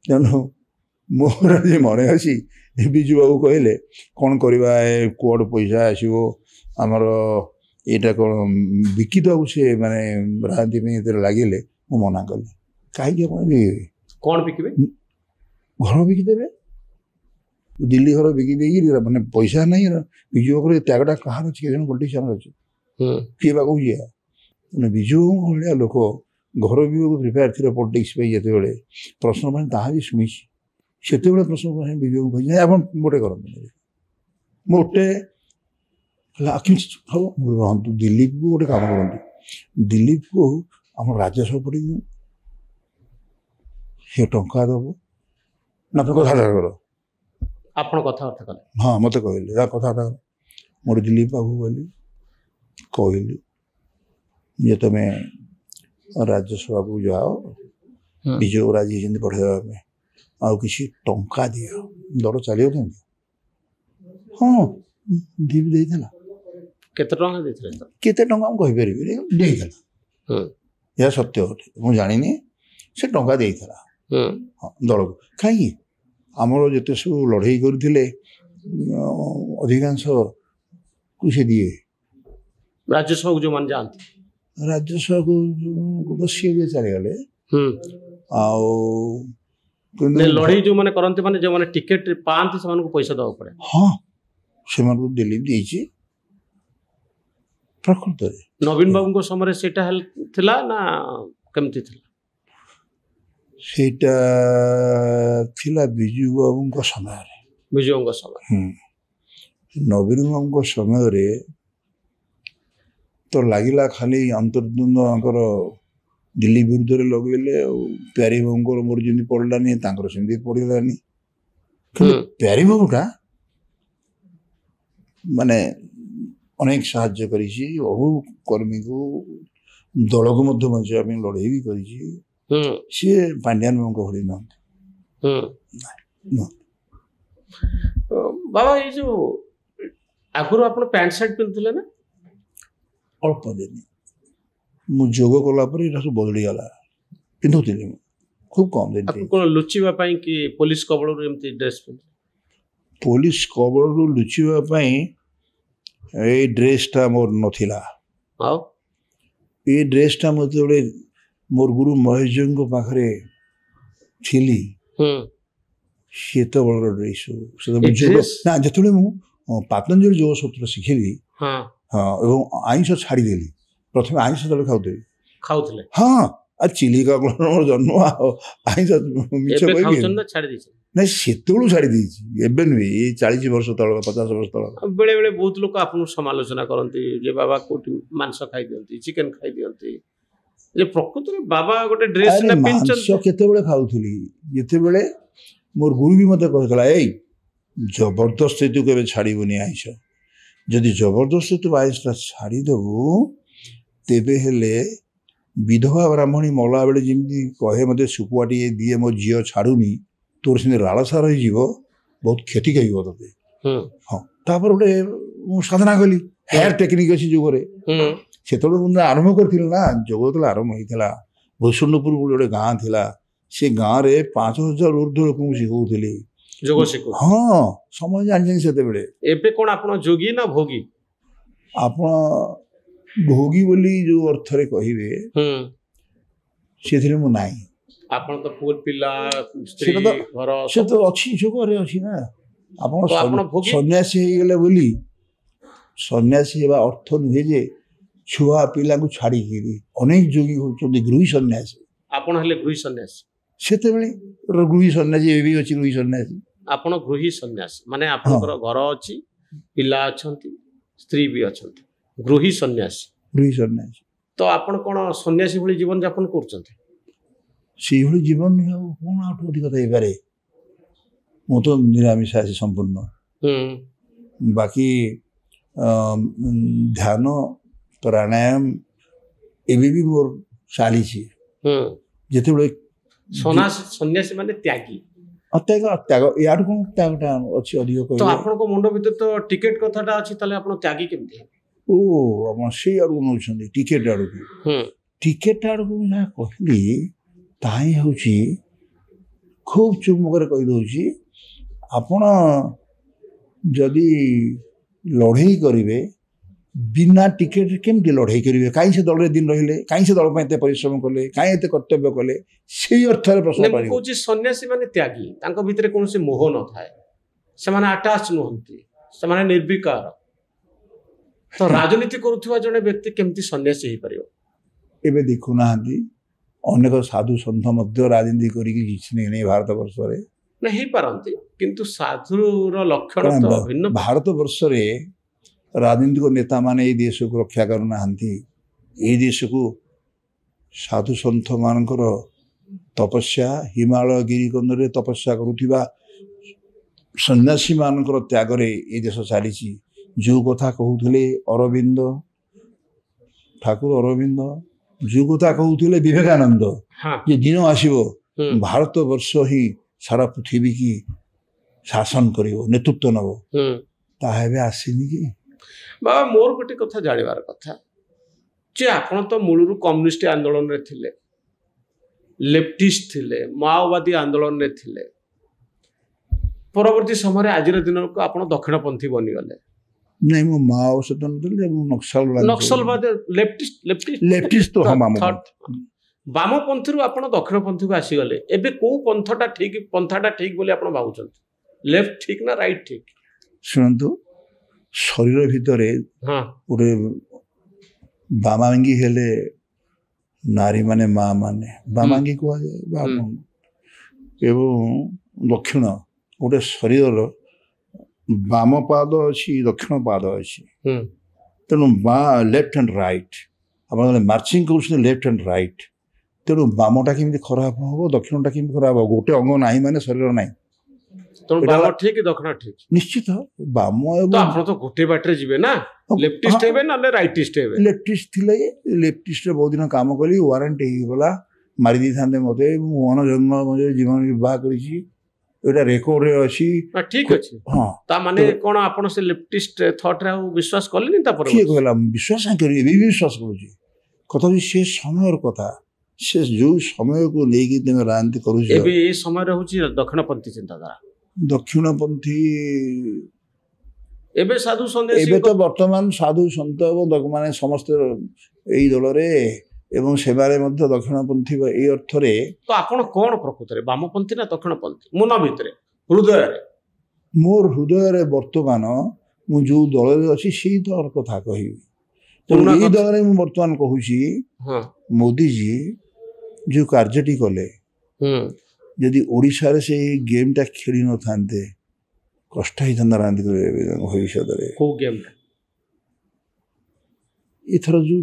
ତେଣୁ ମୋର ଆଜି ମନେ ଅଛି ବିଜୁ ବାବୁ କହିଲେ କ'ଣ କରିବା, କୁଆଡ଼ୁ ପଇସା ଆସିବ ଆମର, ଏଇଟା କ'ଣ ବିକିଦେବୁ? ସେ ମାନେ ରାଜନୀତି ପାଇଁ ଏଥିରେ ଲାଗିଲେ। ମୁଁ ମନା କଲି, କାହିଁକି ଆପଣ ବିକିବେ? କ'ଣ ବିକିବେ? ଘର ବିକିଦେବେ, ଦିଲ୍ଲୀ ଘର ବିକି ଦେଇକି ମାନେ ପଇସା ନାହିଁ। ବିଜୁ ବାବୁର ତ୍ୟାଗଟା କାହାର ଅଛି? କେଜଣ ପଲିଟିସିଆନର ଅଛି? କିଏ ବା କହୁଛି? ମାନେ ବିଜୁ ବାବୁଙ୍କ ଭଳିଆ ଲୋକ ଘର ବିକୁ ପ୍ରିପେୟାର ଥିଲା ପଲିଟିକ୍ସ ପାଇଁ। ଯେତେବେଳେ ପ୍ରଶ୍ନ ପାଇଁ ତାହା ବି ଶୁଣିଛି, ସେତେବେଳେ ପ୍ରଶ୍ନ ପାଇଁ ବିଜୁ ବାବୁ କହିଛି ଆପଣ ମୋଟେ କରନ୍ତୁ, ମୋଟେ ହବ ରହନ୍ତୁ। ଦିଲ୍ଲୀପକୁ ଗୋଟେ କାମ କରନ୍ତୁ, ଦିଲ୍ଲୀପକୁ ଆମ ରାଜସ୍ୱ ପଠେଇ ଦିଅନ୍ତୁ, ସେ ଟଙ୍କା ଦେବ ନା? ତ କଥାବାର୍ତ୍ତା କର, ଆପଣ କଥାବାର୍ତ୍ତା କଲେ? ହଁ ମୋତେ କହିଲେ କଥାବାର୍ତ୍ତା କର। ମୋର ଦିଲ୍ଲୀପ ବାବୁ କହିଲି ଯେ ତମେ ରାଜ୍ୟସଭାକୁ ଯାଅ, ବିଜୁ ରାଜି ହେଇଛନ୍ତି ପଠେଇବା ପାଇଁ, ଆଉ କିଛି ଟଙ୍କା ଦିଅ, ଦଳ ଚାଲିବ କେମିତି? ହଁ ଦିଲ୍ଲୀପ ଦେଇଥିଲା। କେତେ ଟଙ୍କା ଦେଇଥିଲେ? କେତେ ଟଙ୍କା ମୁଁ କହିପାରିବିନି, ଦେଇଥିଲା। ଏହା ସତ୍ୟ ଅଟେ, ମୁଁ ଜାଣିନି, ସେ ଟଙ୍କା ଦେଇଥିଲା ହଁ ଦଳକୁ। କାହିଁକି? ଆମର ଯେତେ ସବୁ ଲଢ଼େଇ କରିଥିଲେ ଅଧିକାଂଶକୁ ସେ ଦିଏ। ରାଜ୍ୟସଭାକୁ ଯେଉଁମାନେ ଯାଆନ୍ତି, ରାଜ୍ୟସଭାକୁ ସିଏ ବି ଚାଲିଗଲେ। ଆଉ ଲଢ଼େଇ ଯେଉଁମାନେ କରନ୍ତି, ମାନେ ଯେଉଁମାନେ ଟିକେଟ ପାଆନ୍ତି ସେମାନଙ୍କୁ ପଇସା ଦେବାକୁ ପଡ଼େ। ହଁ ସେମାନଙ୍କୁ ଦିଲ୍ଲୀପ ଦେଇଛି ପ୍ରକୃତରେ। ନବୀନ ବାବୁଙ୍କ ସମୟରେ ସେଇଟା ଥିଲା ନା କେମିତି ଥିଲା? ସେଇଟା ଥିଲା ବିଜୁ ବାବୁଙ୍କ ସମୟରେ। ବିଜୁ ବାବୁଙ୍କ ସମୟ। ନବୀନ ବାବୁଙ୍କ ସମୟରେ ତ ଲାଗିଲା ଖାଲି ଅନ୍ତର୍ଦ୍ୱନ୍ଦ୍ୱଙ୍କର ଦିଲ୍ଲୀ ବିରୁଦ୍ଧରେ ଲଗେଇଲେ। ଆଉ ପ୍ୟାରୀ ବାବୁଙ୍କର ମୋର ଯେମିତି ପଡ଼ିଲାନି, ତାଙ୍କର ସେମିତି ପଡ଼ିଲାନି। ପ୍ୟାରୀ ବାବୁଟା ମାନେ ଅନେକ ସାହାଯ୍ୟ କରିଛି, ବହୁ କର୍ମୀକୁ, ଦଳକୁ ମଧ୍ୟ ବଞ୍ଚିବା ପାଇଁ ଲଢ଼େଇ ବି କରିଛି। ସିଏ ପାଣ୍ଡିଆନ ବାବୁଙ୍କ ଭଳି ନୁହନ୍ତି। ବାବା, ଏଇ ଯୋଉ ଆଗରୁ ଆପଣ ପ୍ୟାଣ୍ଟ ସାର୍ଟ ପିନ୍ଧୁଥିଲେ ନା? ଅଳ୍ପ ଦିନ ମୁଁ ଯୋଗ କଲା ପରେ ଏଇଟା ସବୁ ବଦଳିଗଲା। ପିନ୍ଧୁଥିଲି ମୁଁ ଖୁବ୍ କମ୍ ଦିନ। କ'ଣ ଲୁଚିବା ପାଇଁ କି ପୋଲିସ କବଳରୁ ଏମିତି ଡ୍ରେସ୍ ପିନ୍ଧୁ? ପୋଲିସ କବଳରୁ ଲୁଚିବା ପାଇଁ ଏଇ ଡ୍ରେସ୍ଟା ମୋର ନଥିଲା। ଆଉ ଏଇ ଡ୍ରେସ୍ଟା ମୁଁ ଯେତେବେଳେ ମୋର ଗୁରୁ ମହେଶଙ୍କ ପାଖରେ ଥିଲି, ସେତେବେଳର ଡ୍ରେସ୍ ନା, ଯେତେବେଳେ ମୁଁ ପାତଞ୍ଜଳି ଯୋଗ ସୂତ୍ର ଶିଖିଲି, ହଁ, ଏବଂ ଆଇଁଷ ଛାଡ଼ିଦେଲି। ପ୍ରଥମେ ଆଇଁଷ ଯେତେବେଳେ ଖାଉଥିଲେ, ହଁ, ଆଉ ଚିଲିକା ମୋର ଜନ୍ମ, ଆଉ ଆଇଁଷ ମିଛ କହିବି ନାଇଁ, ସେତେବେଳୁ ଛାଡ଼ି ଦେଇଛି। ଏବେ ନୁହେଁ, ଏଇ 40 ବର୍ଷ ତଳ, 50 ବର୍ଷ ତଳ। ବେଳେ ବେଳେ ବହୁତ ଲୋକ ଆପଣଙ୍କୁ ସମାଲୋଚନା କରନ୍ତି ଯେ ବାବା କୋଉଠି ମାଂସ ଖାଇଦିଅନ୍ତି, ଚିକେନ ଖାଇଦିଅନ୍ତି, ଯେ ପ୍ରକୃତରେ ବାବା ଗୋଟେ ଡ୍ରେସ୍ ମାଂସ କେତେବେଳେ ଖାଉଥିଲି? ଯେତେବେଳେ ମୋର ଗୁରୁ ବି ମୋତେ କହିଥିଲା, ଏଇ ଜବରଦସ୍ତି ତୁ କେବେ ଛାଡ଼ିବୁନି ଆଇଁଷ। ଯଦି ଜବରଦସ୍ତି ତୁ ଆଇଁଷଟା ଛାଡ଼ିଦେବୁ, ତେବେ ହେଲେ ବିଧବା ବ୍ରାହ୍ମଣୀ ମଲା ବେଳେ ଯେମିତି କହେ ମୋତେ ଶୁଖୁଆଟିଏ ଦିଏ, ମୋ ଝିଅ ଛାଡ଼ୁନି, ତୋର ସେମିତି ଲାଳସା ରହିଯିବ, ବହୁତ କ୍ଷତି କରିବ ତୋତେ। ହଁ, ତାପରେ ଗୋଟେ ମୁଁ ସାଧନା କଲି, ହେୟାର ଟେକ୍ନିକ୍ ଅଛି ଯୋଗରେ। ସେତେବେଳେ ମୁଁ ଆରମ୍ଭ କରିଥିଲି ନା, ଯୋଗ ଯେତେବେଳେ ଆରମ୍ଭ ହେଇଥିଲା, ଭୂଷଣ୍ଡପୁର ଗୋଟେ ଗାଁ ଥିଲା, ସେ ଗାଁରେ 5000 ଊର୍ଦ୍ଧ୍ୱ ଲୋକଙ୍କୁ ଶିଖଉଥିଲି ଯୋଗ ଶିଖୁ। ହଁ, ସମସ୍ତେ ଜାଣିଛନ୍ତି ସେତେବେଳେ। ଏବେ କ'ଣ ଆପଣ ଯୋଗୀ ନା ଭୋଗୀ? ଆପଣ ଭୋଗୀ ବୋଲି ଯୋଉ ଅର୍ଥରେ କହିବେ, ସେଥିରେ ମୁଁ ନାହିଁ। ଆପଣ ତ ପୁଅ ପିଲା, ସେ ତ ଅଛି, ଯୋଗରେ ଅଛି ନା। ଆପଣ ସନ୍ନ୍ୟାସୀ ହେଇଗଲେ ବୋଲି, ସନ୍ନ୍ୟାସୀ ହେବା ଅର୍ଥ ନୁହେଁ ଯେ ଛୁଆ ପିଲାଙ୍କୁ ଛାଡ଼ିକିରି ଅନେକ ଯୋଗୀ ହଉଛନ୍ତି ଗୃହୀ ସନ୍ନ୍ୟାସୀ। ଆପଣ ହେଲେ ଗୃହୀ ସନ୍ନ୍ୟାସୀ। ସେତେବେଳେ ଗୃହୀ ସନ୍ନ୍ୟାସୀ ଏବେ ବି ଅଛି ଗୃହୀ ସନ୍ନ୍ୟାସୀ। ଆପଣ ଗୃହୀ ସନ୍ନ୍ୟାସୀ ମାନେ ଆପଣଙ୍କର ଘର ଅଛି, ପିଲା ଅଛନ୍ତି, ସ୍ତ୍ରୀ ବି ଅଛନ୍ତି, ଗୃହୀ ସନ୍ନ୍ୟାସୀ। ଗୃହୀ ସନ୍ନ୍ୟାସୀ। ତ ଆପଣ କ'ଣ ସନ୍ନ୍ୟାସୀ ଭଳି ଜୀବନ ଯାପନ କରୁଛନ୍ତି? ସେଇଭଳି ଜୀବନ ଆଉ କ'ଣ ଆଠୁ ଅଧିକ ହେଇପାରେ। ମୁଁ ତ ନିରାମିଷାସୀ ସମ୍ପୂର୍ଣ୍ଣ। ବାକି ଧ୍ୟାନ ପ୍ରାଣାୟାମ ଏବେ ବି ମୋର ଚାଲିଛି। ଯେତେବେଳେ ସନ୍ନ୍ୟାସୀ ମାନେ ତ୍ୟାଗୀ। ତ୍ୟାଗ ୟାଠୁ କ'ଣ ତ୍ୟାଗଟା ଅଛି ଅଧିକ କହିଲେ? ତ ଆପଣଙ୍କ ମୁଣ୍ଡ ଭିତରେ ତ ଟିକେଟ କଥାଟା ଅଛି, ତାହେଲେ ଆପଣ ତ୍ୟାଗୀ କେମିତି ହେବେ? ଓ ଆପଣ ସେଇ ଆଡ଼କୁ ନେଉଛନ୍ତି ଟିକେଟ ଆଡ଼କୁ। ଟିକେଟ ଆଡ଼କୁ ମୁଁ ଯାହା କହିଲି ତାହା ହିଁ ହେଉଛି ଖୁବ୍ ଚୁମ୍ବକରେ କହିଦେଉଛି। ଆପଣ ଯଦି ଲଢ଼େଇ କରିବେ ବିନା ଟିକେଟରେ କେମିତି ଲଢ଼େଇ କରିବେ? କାହିଁ ସେ ଦଳରେ ଦିନ ରହିଲେ? କାହିଁ ସେ ଦଳ ପାଇଁ ଏତେ ପରିଶ୍ରମ କଲେ? କାହିଁ ଏତେ କର୍ତ୍ତବ୍ୟ କଲେ? ସେଇ ଅର୍ଥରେ ପ୍ରଶ୍ନ ମୁଁ କହୁଛି ସନ୍ନ୍ୟାସୀ ମାନେ ତ୍ୟାଗୀ, ତାଙ୍କ ଭିତରେ କୌଣସି ମୋହ ନଥାଏ, ସେମାନେ ଆଟାଚ୍ ନୁହନ୍ତି, ସେମାନେ ନିର୍ବିକାର। ତ ରାଜନୀତି କରୁଥିବା ଜଣେ ବ୍ୟକ୍ତି କେମିତି ସନ୍ନ୍ୟାସୀ ହେଇପାରିବ? ଏବେ ଦେଖୁନାହାନ୍ତି ଅନେକ ସାଧୁ ସନ୍ଥ ମଧ୍ୟ ରାଜନୀତି କରିକି କିଛି ନେଇ ଭାରତବର୍ଷରେ ନା ହେଇପାରନ୍ତି, କିନ୍ତୁ ସାଧୁର ଲକ୍ଷଣ ତ ଭିନ୍ନ। ଭାରତବର୍ଷରେ ରାଜନୈତିକ ନେତାମାନେ ଏଇ ଦେଶକୁ ରକ୍ଷା କରୁନାହାନ୍ତି। ଏଇ ଦେଶକୁ ସାଧୁ ସନ୍ଥ ମାନଙ୍କର ତପସ୍ୟା, ହିମାଳୟ ଗିରିକନ୍ଦରେ ତପସ୍ୟା କରୁଥିବା ସନ୍ନ୍ୟାସୀ ମାନଙ୍କର ତ୍ୟାଗରେ ଏ ଦେଶ ଚାଲିଛି। ଯେଉଁ କଥା କହୁଥିଲେ ଅରବିନ୍ଦ, ଠାକୁର ଅରବିନ୍ଦ, ଯେଉଁ କଥା କହୁଥିଲେ ବିବେକାନନ୍ଦ, ଯେ ଦିନ ଆସିବ ଭାରତବର୍ଷ ହିଁ ସାରା ପୃଥିବୀ କି ଶାସନ କରିବ, ନେତୃତ୍ୱ ନେବ, ତାହା ଏବେ ଆସିନି କି? ବାବା ମୋର ଗୋଟେ କଥା ଜାଣିବାର କଥା ଯେ ଆପଣ ତ ମୂଳରୁ କମ୍ୟୁନିଷ୍ଟ ଆନ୍ଦୋଳନରେ ଥିଲେ, ଲେଫ୍ଟିଷ୍ଟ ଥିଲେ, ମାଓବାଦୀ ଆନ୍ଦୋଳନରେ ଥିଲେ। ପରବର୍ତ୍ତୀ ସମୟରେ ଆଜିର ଦିନକୁ ଆପଣ ଦକ୍ଷିଣପନ୍ଥୀ ବନିଗଲେ। ନାଇଁ ମୁଁ ମାଓ ସହିତ ନଥିଲି, ନକ୍ସଲବାଦ ଲେଫ୍ଟିଷ୍ଟ ତ ବାମପନ୍ଥୀରୁ ଆପଣ ଦକ୍ଷିଣପନ୍ଥୀକୁ ଆସିଗଲେ। ଏବେ କୋଉ ପନ୍ଥାଟା ଠିକ ବୋଲି ଆପଣ ଭାବୁଛନ୍ତି? ଲେଫ୍ଟ ଠିକ ନା ରାଇଟ୍ ଠିକ? ଶୁଣନ୍ତୁ, ଶରୀର ଭିତରେ ଗୋଟେ ବାମାଙ୍ଗୀ ହେଲେ ନାରୀ ମାନେ ମା ମାନେ ବାମାଙ୍ଗୀ କୁହାଯାଏ ବାମ, ଏବଂ ଦକ୍ଷିଣ ଗୋଟେ ଶରୀରର ବାମ ପାଦ ଅଛି, ଦକ୍ଷିଣ ପାଦ ଅଛି। ତେଣୁ ଲେଫ୍ଟ ଆଣ୍ଡ ରାଇଟ୍, ଆପଣ ମାର୍ଚିଂ କରୁଛନ୍ତି ଲେଫ୍ଟ ଆଣ୍ଡ ରାଇଟ୍। ତେଣୁ ବାମଟା କେମିତି ଖରାପ ହବ, ଦକ୍ଷିଣଟା କେମିତି ଖରାପ ହବ? ଗୋଟେ ଅଙ୍ଗ ନାହିଁ ମାନେ ଶରୀର ନାହିଁ। ଠିକ ଦକ୍ଷିଣ ଠିକ ନିଶ୍ଚିତ। ବାମ ଆପଣ ତ ଗୋଟେ ବାଟରେ ଯିବେ ନା, ଲେଫ୍ଟିଷ୍ଟ ହେବେ ନା ରାଇଟିଷ୍ଟ ହେବେ? ଲେଫ୍ଟିଷ୍ଟ ଥିଲେ, ଲେଫ୍ଟିଷ୍ଟରେ ବହୁତ ଦିନ କାମ କଲି, ୱାରେଣ୍ଟ ହେଇଗଲା, ମାରି ଦେଇଥାନ୍ତେ ମତେ। ମୁଁ ଜନ୍ମ ଜୀବନ ବିବାହ କରିଛି, ଏଇଟା ରେକର୍ଡରେ ଅଛି। ଠିକ ଅଛି। ହଁ, ତା ମାନେ କ'ଣ ଆପଣ ସେ ଲେଫ୍ଟିଷ୍ଟ ଥଟ୍ରେ ଆଉ ବିଶ୍ୱାସ କଲେନି? ତାପରେ କିଏ କହିଲା ବିଶ୍ୱାସ କରିବି? ଏବେ ବି ବିଶ୍ୱାସ କରୁଛି। କଥା ହଉଛି ସେ ସମୟର କଥା, ସେ ଯୋଉ ସମୟକୁ ନେଇକି ତମେ ରାଜନୀତି କରୁଛ। ଏବେ ଏ ସମୟରେ ହଉଛି ଦକ୍ଷିଣପନ୍ଥୀ ଚିନ୍ତାଧାରା। ଦକ୍ଷିଣପନ୍ଥୀ ଏବେ ସାଧୁ ସନ୍ନ୍ୟାସୀ, ଏବେ ତ ବର୍ତ୍ତମାନ ସାଧୁ ସନ୍ଥ ମାନେ ସମସ୍ତେ ଏଇ ଦଳରେ, ଏବଂ ସେମାନେ ମଧ୍ୟ ଦକ୍ଷିଣପନ୍ଥୀ ଏଇ ଅର୍ଥରେ। ତ ଆପଣ କ'ଣ ପ୍ରକୃତରେ ବାମପନ୍ଥୀ ନା ଦକ୍ଷିଣପନ୍ଥୀ? ମନ ଭିତରେ, ହୃଦୟରେ? ମୋର ହୃଦୟରେ ବର୍ତ୍ତମାନ ମୁଁ ଯୋଉ ଦଳରେ ଅଛି ସେଇ ଦଳର କଥା କହିବି। ଏଇ ଦଳରେ ମୁଁ ବର୍ତ୍ତମାନ କହୁଛି, ମୋଦିଜୀ ଯୋଉ କାର୍ଯ୍ୟଟି କଲେ, ଯଦି ଓଡ଼ିଶାରେ ସେଇ ଗେମ୍ଟା ଖେଳି ନଥାନ୍ତେ କଷ୍ଟ ହେଇଥାନ୍ତା ରାଜନୀତି ଭବିଷ୍ୟତରେ। କୋଉ ଗେମ୍ଟା? ଏଥର ଯୋଉ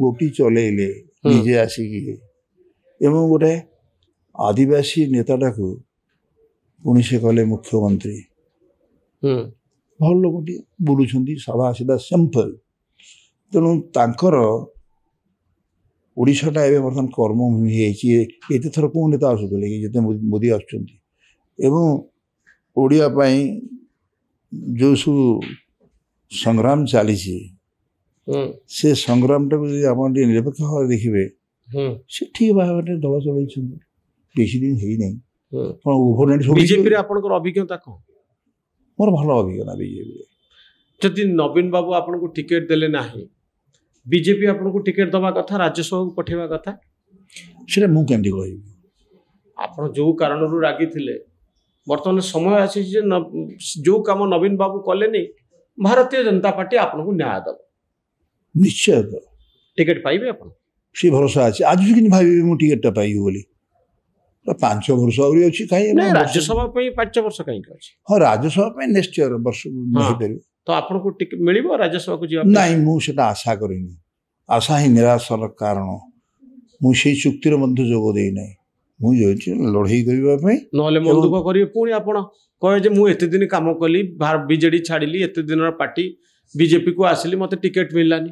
ଗୋଟି ଚଲେଇଲେ ନିଜେ ଆସିକି, ଏବଂ ଗୋଟେ ଆଦିବାସୀ ନେତାଟାକୁ ପୁଣି ସେ କଲେ ମୁଖ୍ୟମନ୍ତ୍ରୀ। ଭଲ ଲୋକଟିଏ, ବୁଲୁଛନ୍ତି ସାଧା ସିଧା ସିମ୍ପଲ। ତେଣୁ ତାଙ୍କର ଓଡ଼ିଶାଟା ଏବେ ବର୍ତ୍ତମାନ କର୍ମଭୂମି ହେଇଯାଇଛି। ଏତେ ଥର କେଉଁ ନେତା ଆସୁଥିଲେ କି ଯେତେ ମୋଦି ଆସୁଛନ୍ତି? ଏବଂ ଓଡ଼ିଆ ପାଇଁ ଯେଉଁ ସବୁ ସଂଗ୍ରାମ ଚାଲିଛି, ସେ ସଂଗ୍ରାମଟାକୁ ଯଦି ଆପଣ ଟିକେ ନିରପେକ୍ଷ ଭାବରେ ଦେଖିବେ, ସେ ଠିକ ଭାବରେ ଦଳ ଚଳେଇଛନ୍ତି। ବେଶୀ ଦିନ ହେଇନାହିଁ। ବିଜେପିରେ ଆପଣଙ୍କର ଅଭିଜ୍ଞତା କ'ଣ? ମୋର ଭଲ ଅଭିଜ୍ଞତା ବିଜେପିରେ। ଯଦି ନବୀନ ବାବୁ ଆପଣଙ୍କୁ ଟିକେଟ ଦେଲେ ନାହିଁ, ବିଜେପି ଆପଣଙ୍କୁ ଟିକେଟ ଦେବା କଥା, ରାଜ୍ୟସଭାକୁ ପଠାଇବା କଥା, ସେଟା ମୁଁ କେମିତି କହିବି? ଆପଣ ଯୋଉ କାରଣରୁ ରାଗିଥିଲେ, ବର୍ତ୍ତମାନ ସମୟ ଆସିଛି ଯେ ଯୋଉ କାମ ନବୀନ ବାବୁ କଲେନି, ଭାରତୀୟ ଜନତା ପାର୍ଟି ଆପଣଙ୍କୁ ନ୍ୟାୟ ଦେବ। ନିଶ୍ଚୟ। ଟିକେଟ ପାଇବେ ଆପଣ? ସେ ଭରସା ଅଛି ଆଜି କିନ୍ତୁ ଭାବିବି ମୁଁ ଟିକେଟଟା ପାଇବି ବୋଲି 5 ବର୍ଷ ଆହୁରି ଅଛି କାହିଁ ରାଜ୍ୟସଭା ପାଇଁ 5 ବର୍ଷ କାହିଁକି ଅଛି ହଁ ରାଜ୍ୟସଭା ପାଇଁ ନେକ୍ସଟ ଇୟର ବର୍ଷ ହେଇପାରିବ ତ ଆପଣଙ୍କୁ ଟିକେଟ ମିଳିବ ରାଜ୍ୟସଭାକୁ ଯିବା ନାଇଁ ମୁଁ ସେଟା ଆଶା କରିନି ଆଶା ହିଁ ନିରାଶର କାରଣ ମୁଁ ସେଇ ଚୁକ୍ତିରେ ମଧ୍ୟ ଯୋଗ ଦେଇନାହିଁ ମୁଁ ଯାଉଛି ଲଢ଼େଇ କରିବା ପାଇଁ ନହେଲେ ମନ ଦୁଃଖ କରିବେ ପୁଣି ଆପଣ କହେ ଯେ ମୁଁ ଏତେ ଦିନ କାମ କଲି ବିଜେଡି ଛାଡ଼ିଲି ଏତେ ଦିନର ପାର୍ଟି ବିଜେପିକୁ ଆସିଲି ମୋତେ ଟିକେଟ ମିଳିଲାନି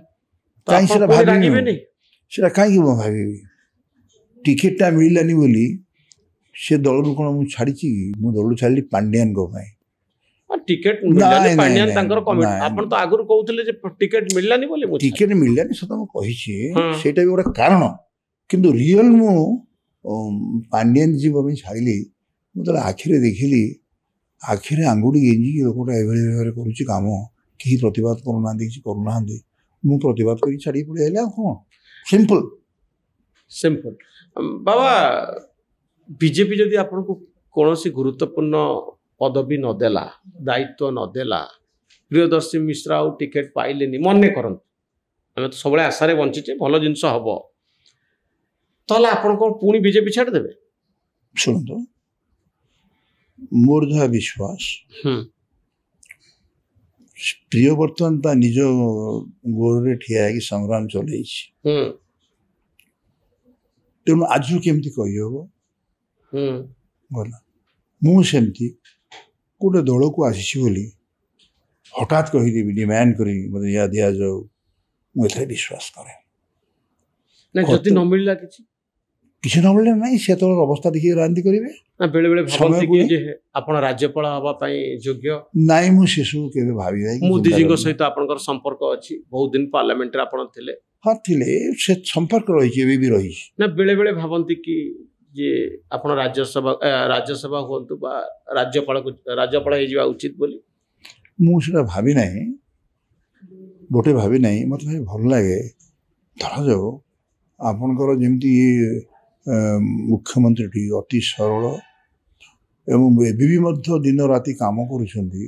କାହିଁ ସେଟା ଭାବିବେନି ସେଟା କାହିଁକି ମୁଁ ଭାବିବି ଟିକେଟଟା ମିଳିଲାନି ବୋଲି ସେ ଦଳରୁ କ'ଣ ମୁଁ ଛାଡ଼ିଛି କି ମୁଁ ଦଳରୁ ଛାଡ଼ିଲି ପାଣ୍ଡିଆନଙ୍କ ପାଇଁ ଟିକେଟ ମିଳିଲାନି ପାଣ୍ଡିଆନ ତାଙ୍କର କମିଟି ଆପଣ ତ ଆଗରୁ କହୁଥିଲେ ଯେ ଟିକେଟ ମିଳିଲାନି ବୋଲି ଟିକେଟ ମିଳିଲାନି ସତ ମୁଁ କହିଛି ସେଇଟା ବି ଗୋଟେ କାରଣ କିନ୍ତୁ ରିଅଲ ମୁଁ ପାଣ୍ଡିଆନ ଯିବା ପାଇଁ ଛାଡ଼ିଲି ମୁଁ ତାର ଆଖିରେ ଦେଖିଲି ଆଖିରେ ଆଙ୍ଗୁଠି ଗେଞ୍ଜିକି ଲୋକଟା ଏଭଳି ଭାବରେ କରୁଛି କାମ କେହି ପ୍ରତିବାଦ କରୁନାହାନ୍ତି କିଛି କରୁନାହାନ୍ତି ମୁଁ ପ୍ରତିବାଦ କରି ଛାଡ଼ିକି ପଳେଇ ଆସିଲି ଆଉ କ'ଣ ସିମ୍ପଲ ବାବା ବିଜେପି ଯଦି ଆପଣଙ୍କୁ କୌଣସି ଗୁରୁତ୍ୱପୂର୍ଣ୍ଣ ପଦବୀ ନଦେଲା ଦାୟିତ୍ୱ ନଦେଲା ପ୍ରିୟଦର୍ଶୀ ମିଶ୍ର ଆଉ ଟିକେଟ ପାଇଲେନି ମନେ କରନ୍ତୁ ଆମେ ତ ସବୁବେଳେ ଆଶାରେ ବଞ୍ଚିଛେ ଭଲ ଜିନିଷ ହବ ତାହେଲେ ଆପଣ କ'ଣ ପୁଣି ବିଜେପି ଛାଡ଼ିଦେବେ ଶୁଣନ୍ତୁ ମୋର ଯାହା ବିଶ୍ୱାସ ପ୍ରିୟ ବର୍ତ୍ତମାନ ତା ନିଜ ଗୋଡ଼ରେ ଠିଆ ହେଇକି ସଂଗ୍ରାମ ଚଲେଇଛି ତେଣୁ ଆଜିରୁ କେମିତି କହିହେବ ଗଲା ମୁଁ ସେମିତି ଗୋଟେ ଦଳକୁ ଆସିଛି ବୋଲି ହଠାତ୍ କହିଦେବି ଡିମାଣ୍ଡ କରିବି ମୋତେ ୟା ଦିଆଯାଉ ମୁଁ ଏଥିରେ ବିଶ୍ୱାସ କରେ ଯଦି ନ ମିଳିଲା କିଛି ନ ମିଳିଲା ନାହିଁ ସେତେବେଳେ ଅବସ୍ଥା ଦେଖିକି ରାଜନୀତି କରିବେ ନା ବେଳେବେଳେ ଆପଣ ରାଜ୍ୟପାଳ ହେବା ପାଇଁ ଯୋଗ୍ୟ ନାଇଁ ମୁଁ ସେସବୁ କେବେ ଭାବି ନାହିଁ ମୋଦିଜୀଙ୍କ ସହିତ ଆପଣଙ୍କର ସମ୍ପର୍କ ଅଛି ବହୁତ ଦିନ ପାର୍ଲାମେଣ୍ଟରେ ଆପଣ ଥିଲେ ହଁ ଥିଲେ ସେ ସମ୍ପର୍କ ରହିଛି ଏବେ ବି ରହିଛି ନା ବେଳେବେଳେ ଭାବନ୍ତି କି ଯେ ଆପଣ ରାଜ୍ୟସଭା ହୁଅନ୍ତୁ ବା ରାଜ୍ୟପାଳ ହେଇଯିବା ଉଚିତ ବୋଲି ମୁଁ ସେଟା ଭାବି ନାହିଁ ଗୋଟେ ଭାବି ନାହିଁ ମୋତେ ଭାରି ଭଲ ଲାଗେ ଧରାଯାଉ ଆପଣଙ୍କର ଯେମିତି ମୁଖ୍ୟମନ୍ତ୍ରୀଟି ଅତି ସରଳ ଏବଂ ଏବେ ବି ମଧ୍ୟ ଦିନ ରାତି କାମ କରୁଛନ୍ତି